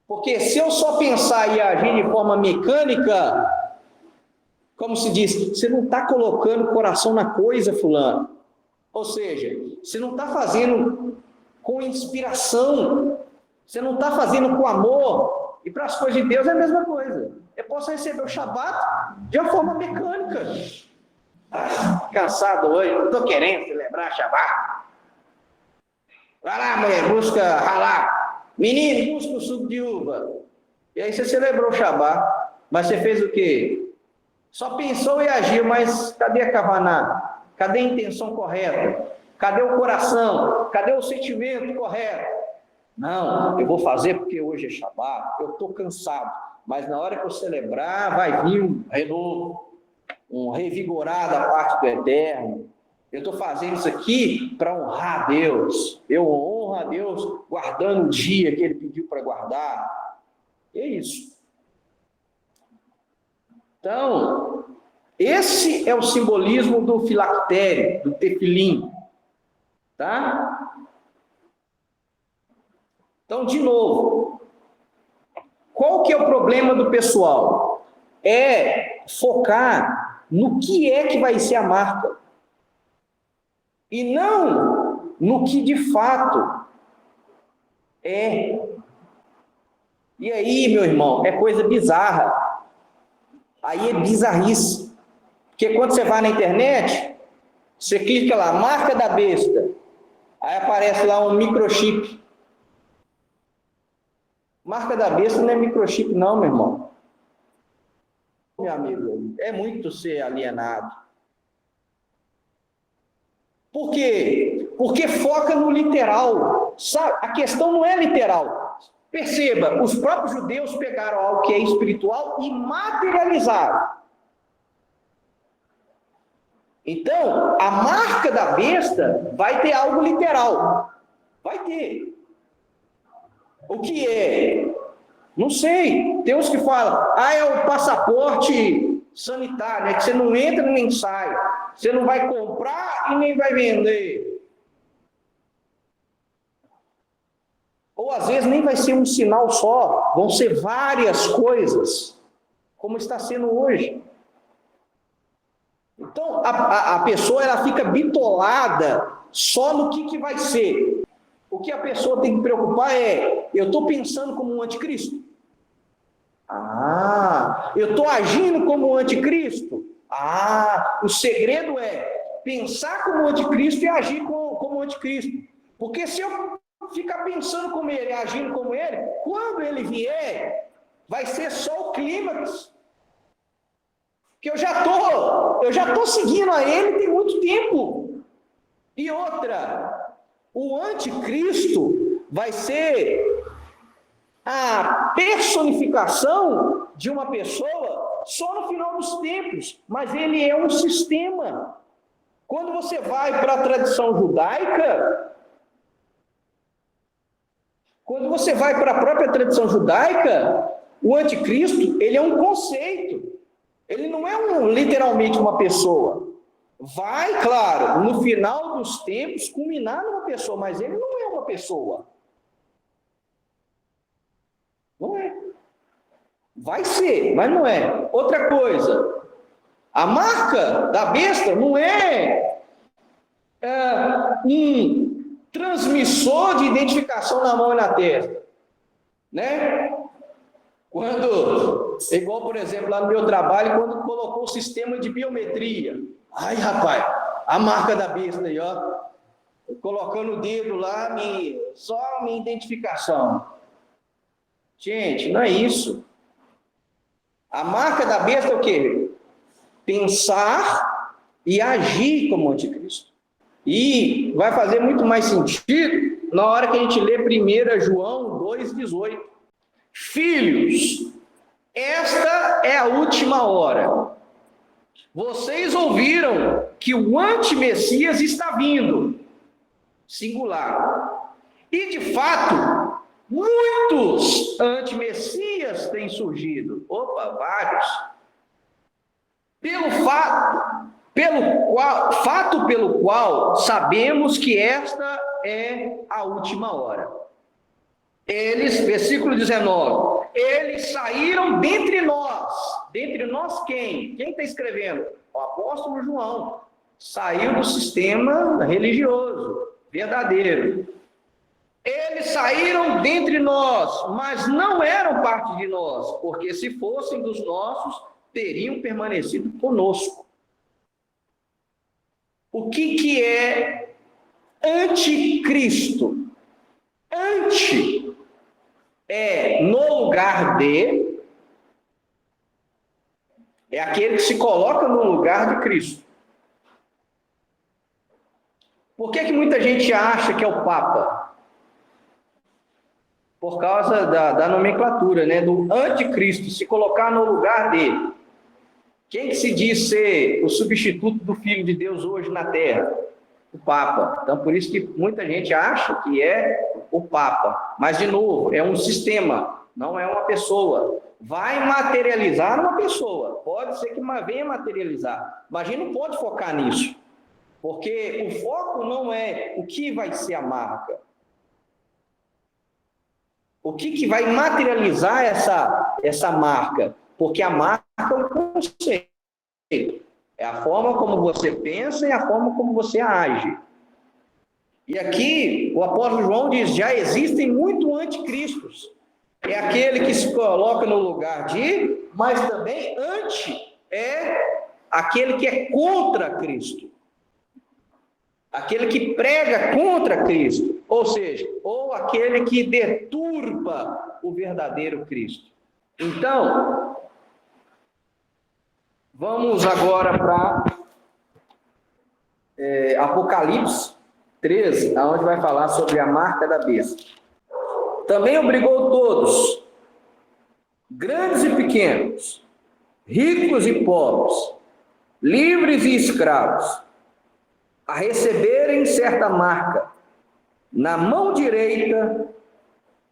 Porque se eu só pensar e agir de forma mecânica, como se diz, você não está colocando o coração na coisa, fulano. Ou seja, você não está fazendo com inspiração, você não está fazendo com amor. E para as coisas de Deus é a mesma coisa. Eu posso receber o Shabat de uma forma mecânica. Cansado hoje, não estou querendo celebrar Shabat. Vai lá, mulher, busca ralar. Menino, busca o suco de uva. E aí você celebrou o Shabat, mas você fez o quê? Só pensou e agiu, mas cadê a kavaná? Cadê a intenção correta? Cadê o coração? Cadê o sentimento correto? Não, eu vou fazer porque hoje é Shabat, eu estou cansado. Mas na hora que eu celebrar, vai vir um renovo, um revigorar da parte do Eterno. Eu estou fazendo isso aqui para honrar a Deus. Eu honro a Deus guardando o dia que Ele pediu para guardar. É isso. Então, esse é o simbolismo do filactério, do tefilim. Tá? Então, de novo, qual que é o problema do pessoal? É focar no que é que vai ser a marca. E não no que de fato é. E aí, meu irmão, é coisa bizarra. Aí é bizarrice. Porque quando você vai na internet, você clica lá, marca da besta. Aí aparece lá um microchip. Marca da besta não é microchip não, meu irmão. Meu amigo, é muito ser alienado. Por quê? Porque foca no literal. Sabe? A questão não é literal. Perceba, os próprios judeus pegaram algo que é espiritual e materializaram. Então, a marca da besta vai ter algo literal. Vai ter. O que é? Não sei. Tem uns que falam, é o passaporte sanitário, é que você não entra nem sai. Você não vai comprar e nem vai vender. Ou às vezes nem vai ser um sinal só, vão ser várias coisas, como está sendo hoje. Então, a pessoa ela fica bitolada só no que vai ser. O que a pessoa tem que preocupar é, eu estou pensando como um anticristo? Eu estou agindo como um anticristo? O segredo é pensar como um anticristo e agir como um anticristo. Porque se eu ficar pensando como ele, agindo como ele, quando ele vier, vai ser só o clímax. Que eu já tô seguindo a ele tem muito tempo. E outra, o anticristo vai ser a personificação de uma pessoa só no final dos tempos, mas ele é um sistema. Quando você vai para a tradição judaica, quando você vai para a própria tradição judaica, o anticristo, ele é um conceito. Ele não é literalmente uma pessoa. vai, claro, no final dos tempos, culminar numa pessoa, mas ele não é uma pessoa. Não é. Vai ser, mas não é. Outra coisa, a marca da besta não é um transmissor de identificação na mão e na testa, né? Quando, igual, por exemplo, lá no meu trabalho, quando colocou o sistema de biometria. Ai, rapaz, a marca da besta aí, ó. Colocando o dedo lá, só minha identificação. Gente, não é isso. A marca da besta é o quê? Pensar e agir como anticristo. E vai fazer muito mais sentido na hora que a gente lê 1 João 2,18. Filhos, esta é a última hora. Vocês ouviram que o anti-Messias está vindo, singular. E, de fato, muitos anti-Messias têm surgido. Opa, vários. Fato pelo qual sabemos que esta é a última hora. Eles, versículo 19, eles saíram dentre nós. Dentre nós quem? Quem está escrevendo? O apóstolo João. Saiu do sistema religioso, verdadeiro. Eles saíram dentre nós, mas não eram parte de nós, porque se fossem dos nossos, teriam permanecido conosco. O que é anticristo? Anti é no lugar de, é aquele que se coloca no lugar de Cristo. Por que muita gente acha que é o Papa? Por causa da nomenclatura, né? Do anticristo, se colocar no lugar dele. Quem que se diz ser o substituto do Filho de Deus hoje na Terra? O Papa. Então, por isso que muita gente acha que é o Papa. Mas, de novo, é um sistema, não é uma pessoa. Vai materializar uma pessoa. Pode ser que venha materializar. Mas a gente não pode focar nisso. Porque o foco não é o que vai ser a marca. O que vai materializar essa marca? Porque a marca é um conceito. É a forma como você pensa e a forma como você age. E aqui, o apóstolo João diz, já existem muito anticristos. É aquele que se coloca no lugar de, mas também é aquele que é contra Cristo. Aquele que prega contra Cristo. Ou seja, ou aquele que deturpa o verdadeiro Cristo. Então, vamos agora para Apocalipse 13, onde vai falar sobre a marca da besta. Também obrigou todos, grandes e pequenos, ricos e pobres, livres e escravos, a receberem certa marca na mão direita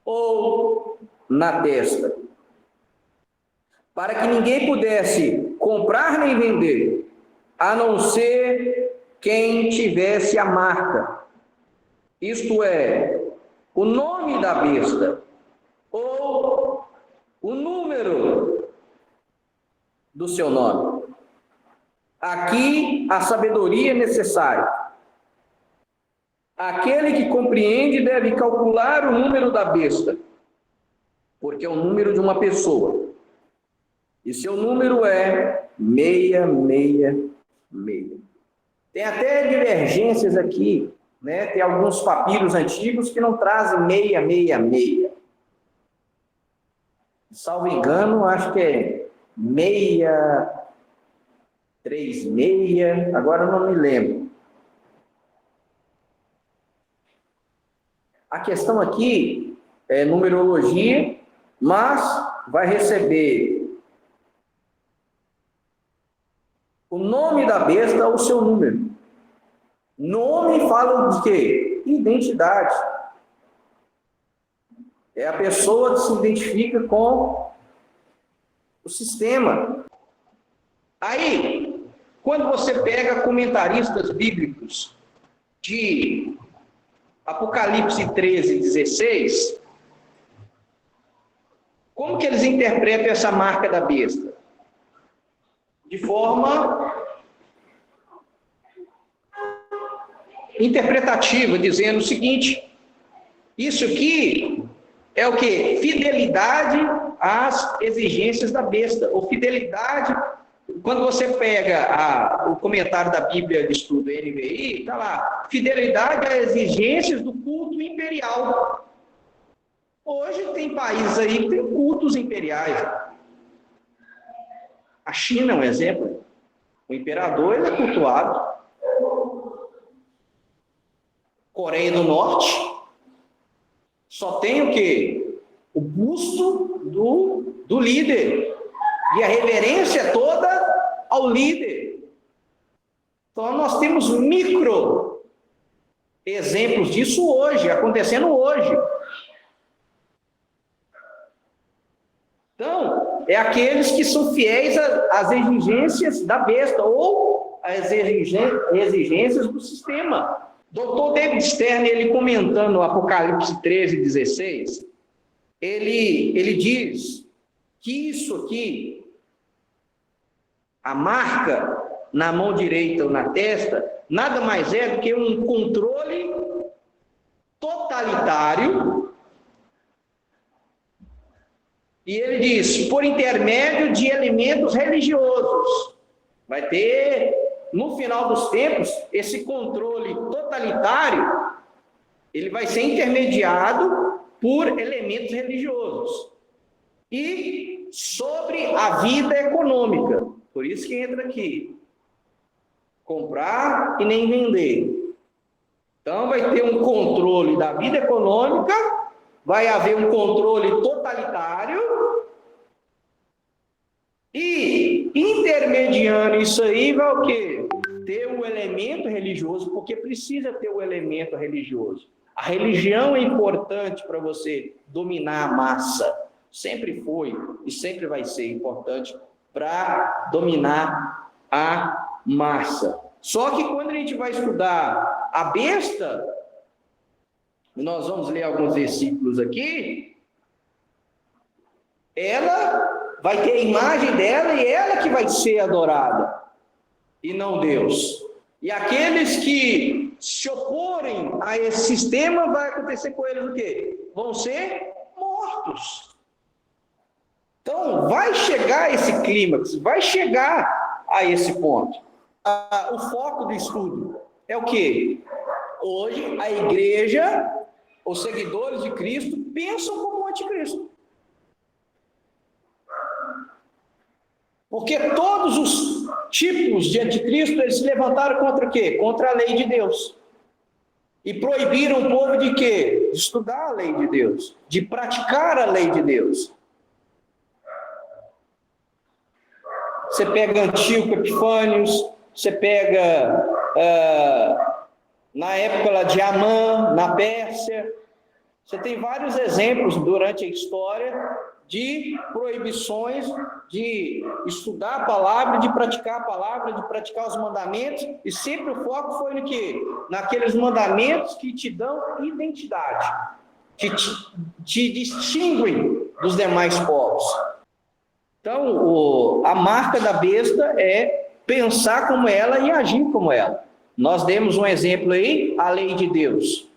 ou na testa, para que ninguém pudesse comprar nem vender, a não ser quem tivesse a marca, isto é, o nome da besta, ou o número do seu nome. Aqui a sabedoria é necessária. Aquele que compreende deve calcular o número da besta, porque é o número de uma pessoa. E seu número é 666. Tem até divergências aqui, né? Tem alguns papiros antigos que não trazem 666. Salvo engano, acho que é 636, agora eu não me lembro. A questão aqui é numerologia, mas vai receber o nome da besta ou o seu número. Nome fala de quê? Identidade. É a pessoa que se identifica com o sistema. Aí, quando você pega comentaristas bíblicos de Apocalipse 13, 16, como que eles interpretam essa marca da besta? De forma interpretativa, dizendo o seguinte: isso aqui é o quê? Fidelidade às exigências da besta, ou fidelidade. Quando você pega o comentário da Bíblia de Estudo NVI, está lá, fidelidade às exigências do culto imperial. Hoje tem países aí que tem cultos imperiais. A China é um exemplo. O imperador ele é cultuado. Coreia do Norte só tem o quê? O busto do líder. E a reverência é toda ao líder. Então nós temos micro exemplos disso hoje, acontecendo hoje. Então, é aqueles que são fiéis às exigências da besta ou às exigências do sistema. Dr. David Stern, ele comentando o Apocalipse 13, 16, ele diz que isso aqui, a marca na mão direita ou na testa, nada mais é do que um controle totalitário. E ele diz, por intermédio de elementos religiosos. Vai ter, no final dos tempos, esse controle totalitário, ele vai ser intermediado por elementos religiosos. E sobre a vida econômica. Por isso que entra aqui. Comprar e nem vender. Então vai ter um controle da vida econômica, vai haver um controle totalitário e intermediando isso aí vai o quê? Ter o elemento religioso, porque precisa ter o elemento religioso. A religião é importante para você dominar a massa. Sempre foi e sempre vai ser importante para dominar a massa. Só que quando a gente vai estudar a besta, nós vamos ler alguns versículos aqui, ela vai ter a imagem dela e ela que vai ser adorada, e não Deus. E aqueles que se oporem a esse sistema, vai acontecer com eles o quê? Vão ser mortos. Então, vai chegar esse clímax, vai chegar a esse ponto. O foco do estudo é o quê? Hoje, a igreja, os seguidores de Cristo, pensam como anticristo. Porque todos os tipos de anticristo, eles se levantaram contra o quê? Contra a lei de Deus. E proibiram o povo de quê? De estudar a lei de Deus, de praticar a lei de Deus. Você pega Antíoco Epifânios, você pega na época lá de Amã, na Pérsia. Você tem vários exemplos durante a história de proibições de estudar a palavra, de praticar a palavra, de praticar os mandamentos, e sempre o foco foi no quê? Naqueles mandamentos que te dão identidade, que te distinguem dos demais povos. Então, a marca da besta é pensar como ela e agir como ela. Nós demos um exemplo aí, a lei de Deus.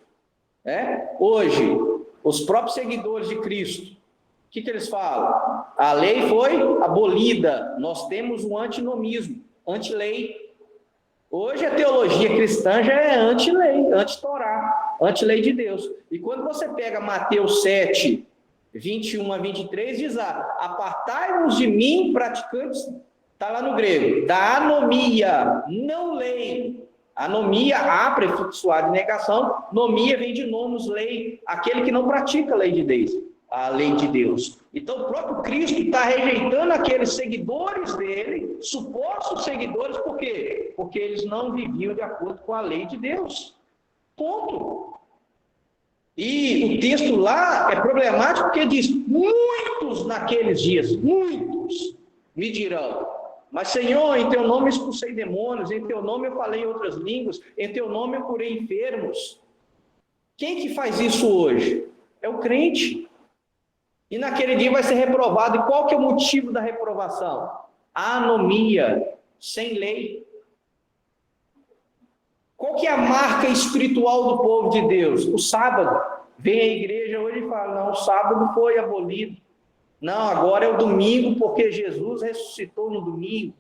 Hoje, os próprios seguidores de Cristo, o que eles falam? A lei foi abolida, nós temos um antinomismo, anti-lei. Hoje a teologia cristã já é anti-lei, anti-Torá, anti-lei de Deus. E quando você pega Mateus 7, 21 a 23, diz apartai-vos de mim, praticantes, está lá no grego, da anomia, não lei. Anomia, a prefixuar de negação, nomia vem de nomos, lei, aquele que não pratica a lei de Deus. A lei de Deus. Então, o próprio Cristo está rejeitando aqueles seguidores dele, supostos seguidores, por quê? Porque eles não viviam de acordo com a lei de Deus. Ponto. E o texto lá é problemático porque diz, muitos naqueles dias, muitos me dirão, Mas, Senhor, em teu nome expulsei demônios, em teu nome eu falei em outras línguas, em teu nome eu curei enfermos. Quem que faz isso hoje? É o crente. E naquele dia vai ser reprovado. E qual que é o motivo da reprovação? Anomia, sem lei. Qual que é a marca espiritual do povo de Deus? O sábado. Vem a igreja hoje e fala, não, o sábado foi abolido. Não, agora é o domingo, porque Jesus ressuscitou no domingo.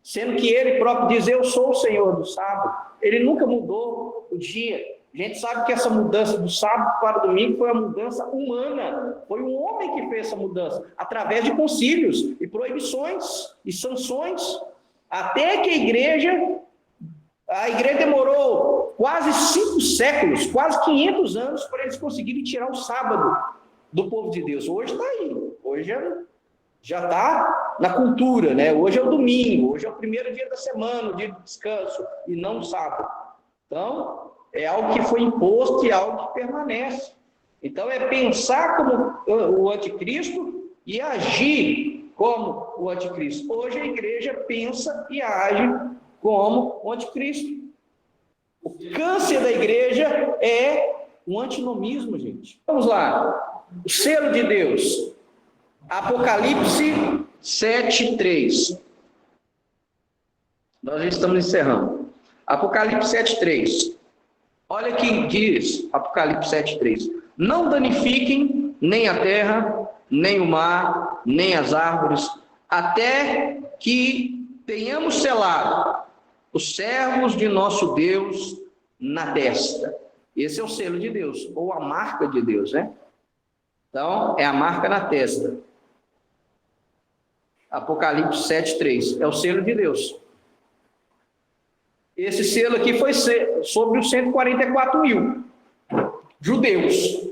Sendo que ele próprio diz, eu sou o Senhor do sábado. Ele nunca mudou o dia. A gente sabe que essa mudança do sábado para o domingo foi uma mudança humana. Foi um homem que fez essa mudança, através de concílios e proibições e sanções. Até que a igreja demorou quase 5 séculos, quase 500 anos, para eles conseguirem tirar o sábado do povo de Deus. Hoje está aí. Hoje já está na cultura, né? Hoje é o domingo, hoje é o primeiro dia da semana, o dia de descanso, e não o sábado. Então, é algo que foi imposto e algo que permanece. Então, é pensar como o anticristo e agir como o anticristo. Hoje a igreja pensa e age como o anticristo. O câncer da igreja é o antinomismo, gente. Vamos lá. O selo de Deus. Apocalipse 7:3. Nós já estamos encerrando. Apocalipse 7:3. Olha que diz Apocalipse 7:3. Não danifiquem nem a terra, nem o mar, nem as árvores, até que tenhamos selado os servos de nosso Deus na testa. Esse é o selo de Deus, ou a marca de Deus, né? Então, é a marca na testa. Apocalipse 7:3, é o selo de Deus. Esse selo aqui foi sobre os 144.000 judeus.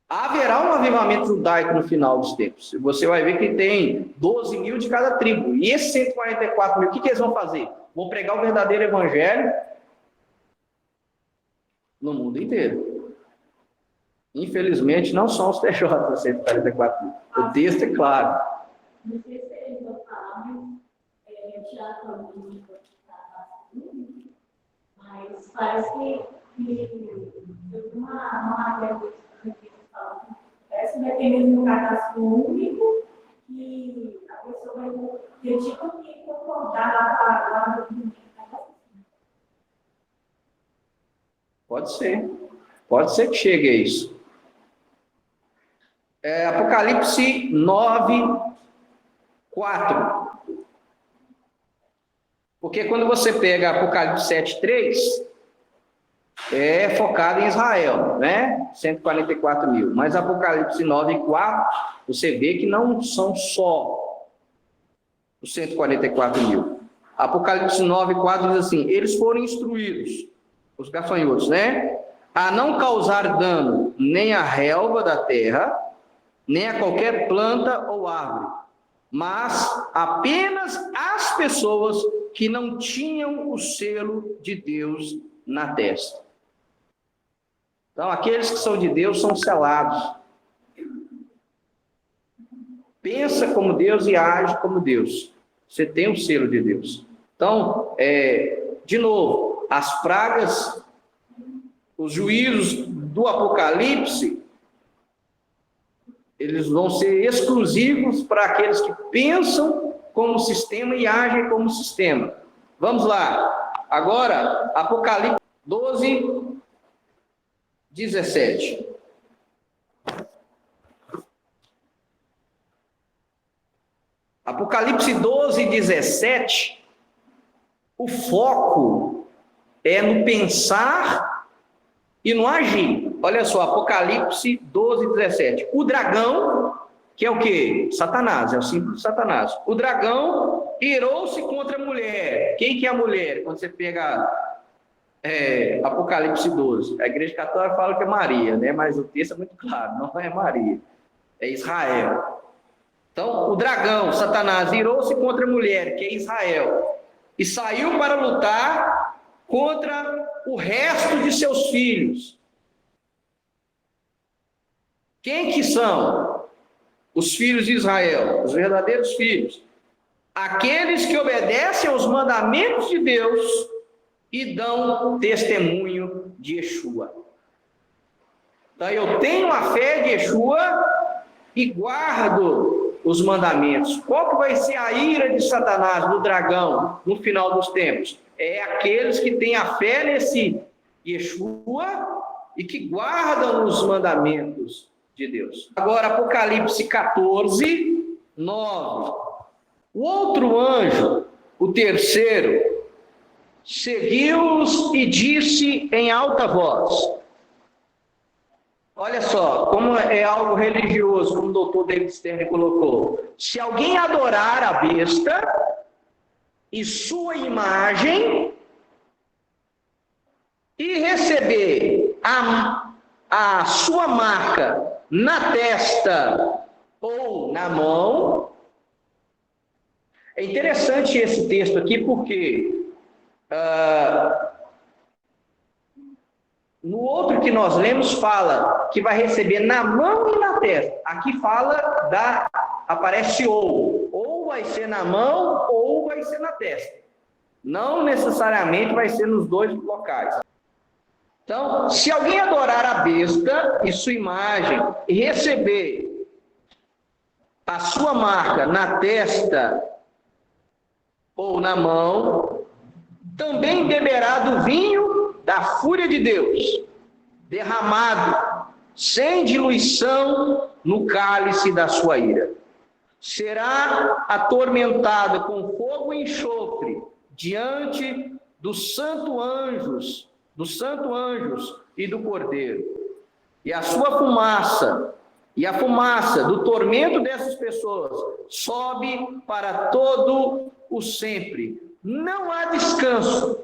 Haverá um avivamento judaico no final dos tempos. Você vai ver que tem 12.000 de cada tribo. E esses 144.000, o que eles vão fazer? Vão pregar o verdadeiro evangelho no mundo inteiro. Infelizmente, não são os TJ 144.000. O texto é claro. Não sei se eles vão falar, mas parece que uma parece que vai ter mesmo um cadastro único que a pessoa vai ter tipo que concordar a palavra do Pode ser que chegue a isso. Apocalipse 9:4. Porque quando você pega Apocalipse 7:3, é focado em Israel, né? 144.000. Mas Apocalipse 9:4, você vê que não são só os 144.000. Apocalipse 9:4 diz assim, eles foram instruídos, os gafanhotos, né? A não causar dano nem à relva da terra, nem a qualquer planta ou árvore, mas apenas as pessoas que não tinham o selo de Deus na testa. Então, aqueles que são de Deus são selados. Pensa como Deus e age como Deus. Você tem o selo de Deus. Então, de novo, as pragas, os juízos do Apocalipse, eles vão ser exclusivos para aqueles que pensam como sistema e agem como sistema. Vamos lá. Agora, Apocalipse 12:17. Apocalipse 12:17, o foco é no pensar e no agir. Olha só, Apocalipse 12:17. O dragão, que é o quê? Satanás, é o símbolo de Satanás. O dragão irou-se contra a mulher. Quem que é a mulher? Quando você pega Apocalipse 12. A igreja católica fala que é Maria, né? Mas o texto é muito claro, não é Maria, é Israel. Então, o dragão, Satanás, irou-se contra a mulher, que é Israel, e saiu para lutar contra o resto de seus filhos. Quem que são os filhos de Israel? Os verdadeiros filhos. aqueles que obedecem aos mandamentos de Deus e dão testemunho de Yeshua. Então, eu tenho a fé de Yeshua e guardo os mandamentos. Qual que vai ser a ira de Satanás, do dragão, no final dos tempos? É aqueles que têm a fé nesse Yeshua e que guardam os mandamentos de Deus. Agora, Apocalipse 14, 9. O outro anjo, o terceiro, seguiu-os e disse em alta voz. Olha só, como é algo religioso, como o doutor David Stern colocou. Se alguém adorar a besta e sua imagem e receber a sua marca na testa ou na mão. É interessante esse texto aqui porque no outro que nós lemos fala que vai receber na mão e na testa. Aqui fala aparece ou vai ser na mão ou vai ser na testa. Não necessariamente vai ser nos dois locais. Então, se alguém adorar a besta e sua imagem e receber a sua marca na testa ou na mão, também beberá do vinho da fúria de Deus, derramado sem diluição no cálice da sua ira. Será atormentada com fogo e enxofre diante dos santos anjos e do Cordeiro. E a sua fumaça, e a fumaça do tormento dessas pessoas sobe para todo o sempre. Não há descanso,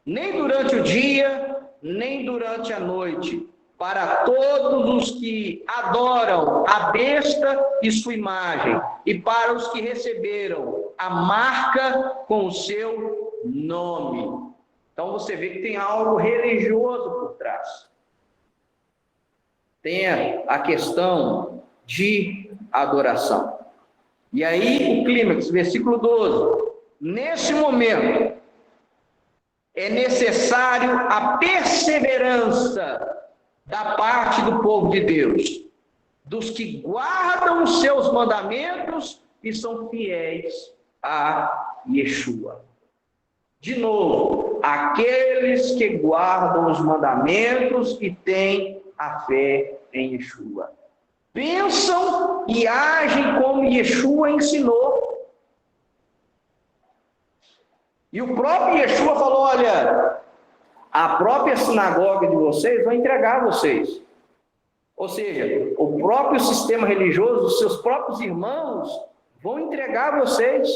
nem durante o dia, nem durante a noite, para todos os que adoram a besta e sua imagem, e para os que receberam a marca com o seu nome. Então você vê que tem algo religioso por trás. Tem a questão de adoração. E aí o clímax, versículo 12. Nesse momento, é necessário a perseverança da parte do povo de Deus, dos que guardam os seus mandamentos e são fiéis a Yeshua. De novo, aqueles que guardam os mandamentos e têm a fé em Yeshua. Pensam e agem como Yeshua ensinou. E o próprio Yeshua falou, olha, a própria sinagoga de vocês vai entregar vocês. Ou seja, o próprio sistema religioso, os seus próprios irmãos vão entregar vocês.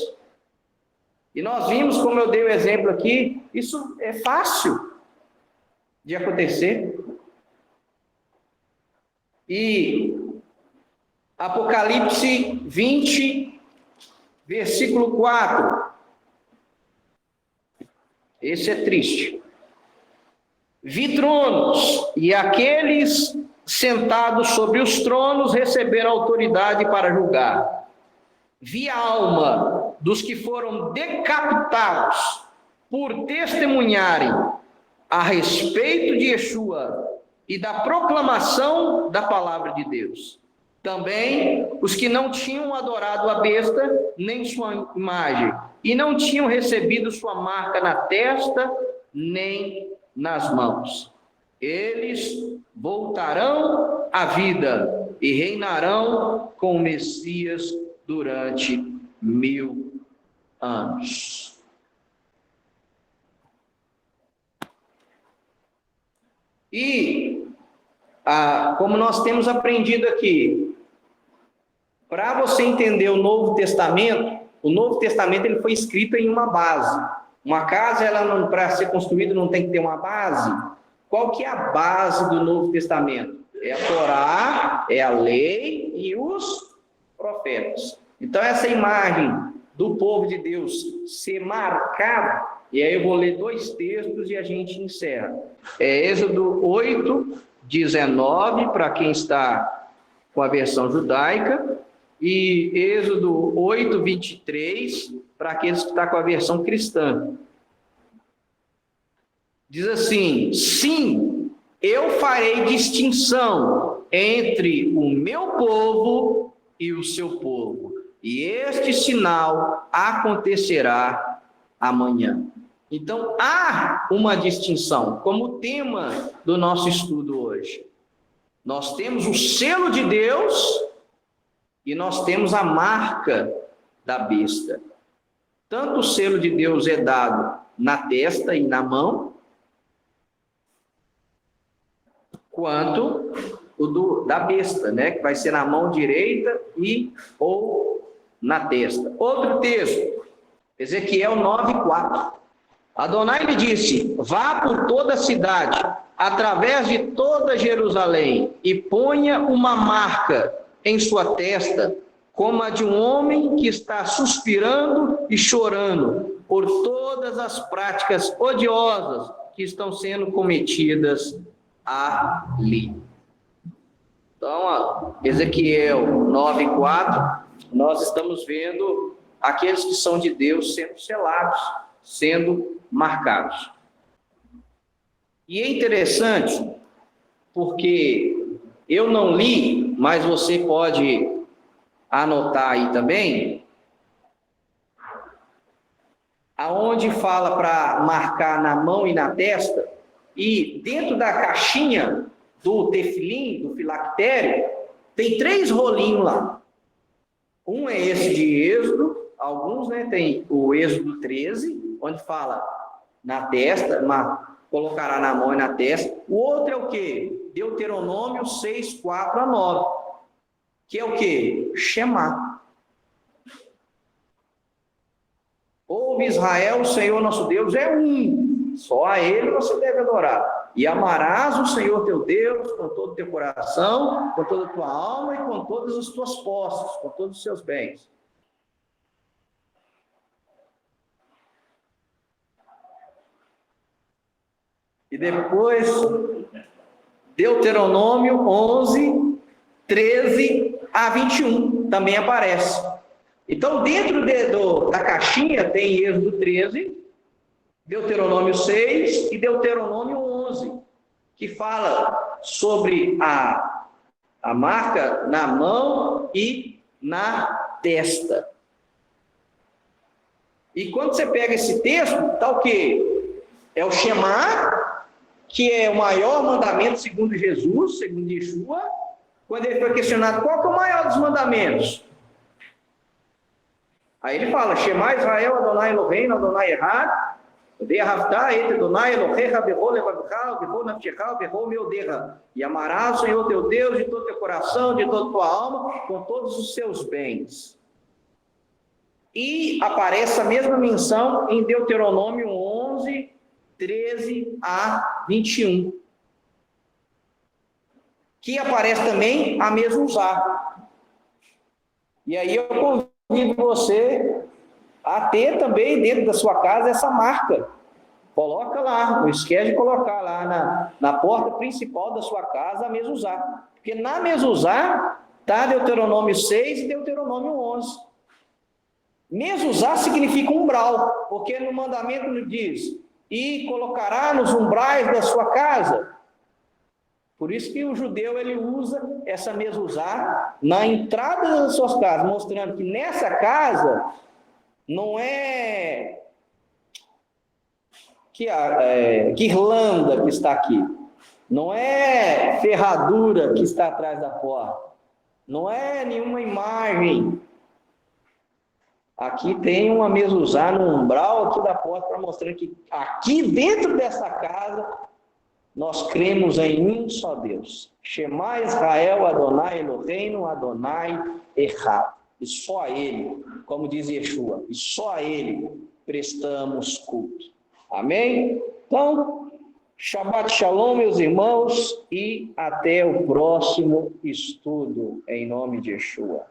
E nós vimos, como eu dei o exemplo aqui, isso é fácil de acontecer. E Apocalipse 20, versículo 4. Esse é triste. Vi tronos, e aqueles sentados sobre os tronos receberam autoridade para julgar. Vi a alma dos que foram decapitados por testemunharem a respeito de Yeshua e da proclamação da palavra de Deus. Também os que não tinham adorado a besta, nem sua imagem, e não tinham recebido sua marca na testa, nem nas mãos. Eles voltarão à vida e reinarão com o Messias durante 1000 anos. E, como nós temos aprendido aqui, para você entender o Novo Testamento ele foi escrito em uma base. Uma casa, para ser construída, não tem que ter uma base. Qual que é a base do Novo Testamento? É a Torá, é a lei e os profetas. Então, essa imagem do povo de Deus ser marcada, e aí eu vou ler 2 textos e a gente encerra. É Êxodo 8, 19, para quem está com a versão judaica, e Êxodo 8, 23, para aqueles que estão com a versão cristã. Diz assim: sim, eu farei distinção entre o meu povo e o seu povo, e este sinal acontecerá amanhã. Então, há uma distinção, como tema do nosso estudo hoje. Nós temos o selo de Deus e nós temos a marca da besta. Tanto o selo de Deus é dado na testa e na mão, quanto o da besta, né? Que vai ser na mão direita ou na testa. Outro texto, Ezequiel 9:4. Adonai lhe disse: vá por toda a cidade, através de toda Jerusalém, e ponha uma marca em sua testa, como a de um homem que está suspirando e chorando por todas as práticas odiosas que estão sendo cometidas ali. Então, Ezequiel 9:4, nós estamos vendo aqueles que são de Deus sendo selados, sendo marcados. E é interessante, porque eu não li, mas você pode anotar aí também, aonde fala para marcar na mão e na testa, e dentro da caixinha do tefilim, do filactério, tem 3 rolinhos lá. Um é esse de Êxodo, alguns, né, tem o Êxodo 13, onde fala na testa, colocará na mão e na testa. O outro é o quê? Deuteronômio 6:4-9, que é o quê? Shema. Ouve Israel, o Senhor nosso Deus é um, só a Ele você deve adorar. E amarás o Senhor teu Deus com todo o teu coração, com toda a tua alma e com todas as tuas posses, com todos os seus bens. E depois, Deuteronômio 11:13-21, também aparece. Então, dentro da caixinha tem Êxodo 13, Deuteronômio 6 e Deuteronômio 11, que fala sobre a marca na mão e na testa. E quando você pega esse texto, está o quê? É o Shema, que é o maior mandamento segundo Jesus, segundo Yeshua. Quando ele foi questionado qual que é o maior dos mandamentos, aí ele fala: Shema Israel, Adonai Eloheinu, Adonai Echad, Ve'ahavta et Adonai Elohecha bechol levavecha, bechol nafshecha, bechol meodecha. E amarás o Senhor teu Deus de todo teu coração, de toda tua alma, com todos os seus bens. E aparece a mesma menção em Deuteronômio 11:13-21, que aparece também a mezuzá. E aí eu convido você a ter também dentro da sua casa essa marca. Coloca lá, não esquece de colocar lá na porta principal da sua casa a mezuzá. Porque na mezuzá está Deuteronômio 6 e Deuteronômio 11. Mezuzá significa umbral, porque no mandamento diz: e colocará nos umbrais da sua casa. Por isso que o judeu ele usa essa mezuzá na entrada das suas casas, mostrando que nessa casa não é guirlanda que está aqui, não é ferradura que está atrás da porta, não é nenhuma imagem. Aqui tem uma mezuzá no umbral aqui da porta para mostrar que aqui dentro dessa casa nós cremos em um só Deus. Shema Israel, Adonai Eloheinu, Adonai Echad. E só a Ele, como diz Yeshua, e só a Ele prestamos culto. Amém? Então, Shabbat Shalom, meus irmãos, e até o próximo estudo, em nome de Yeshua.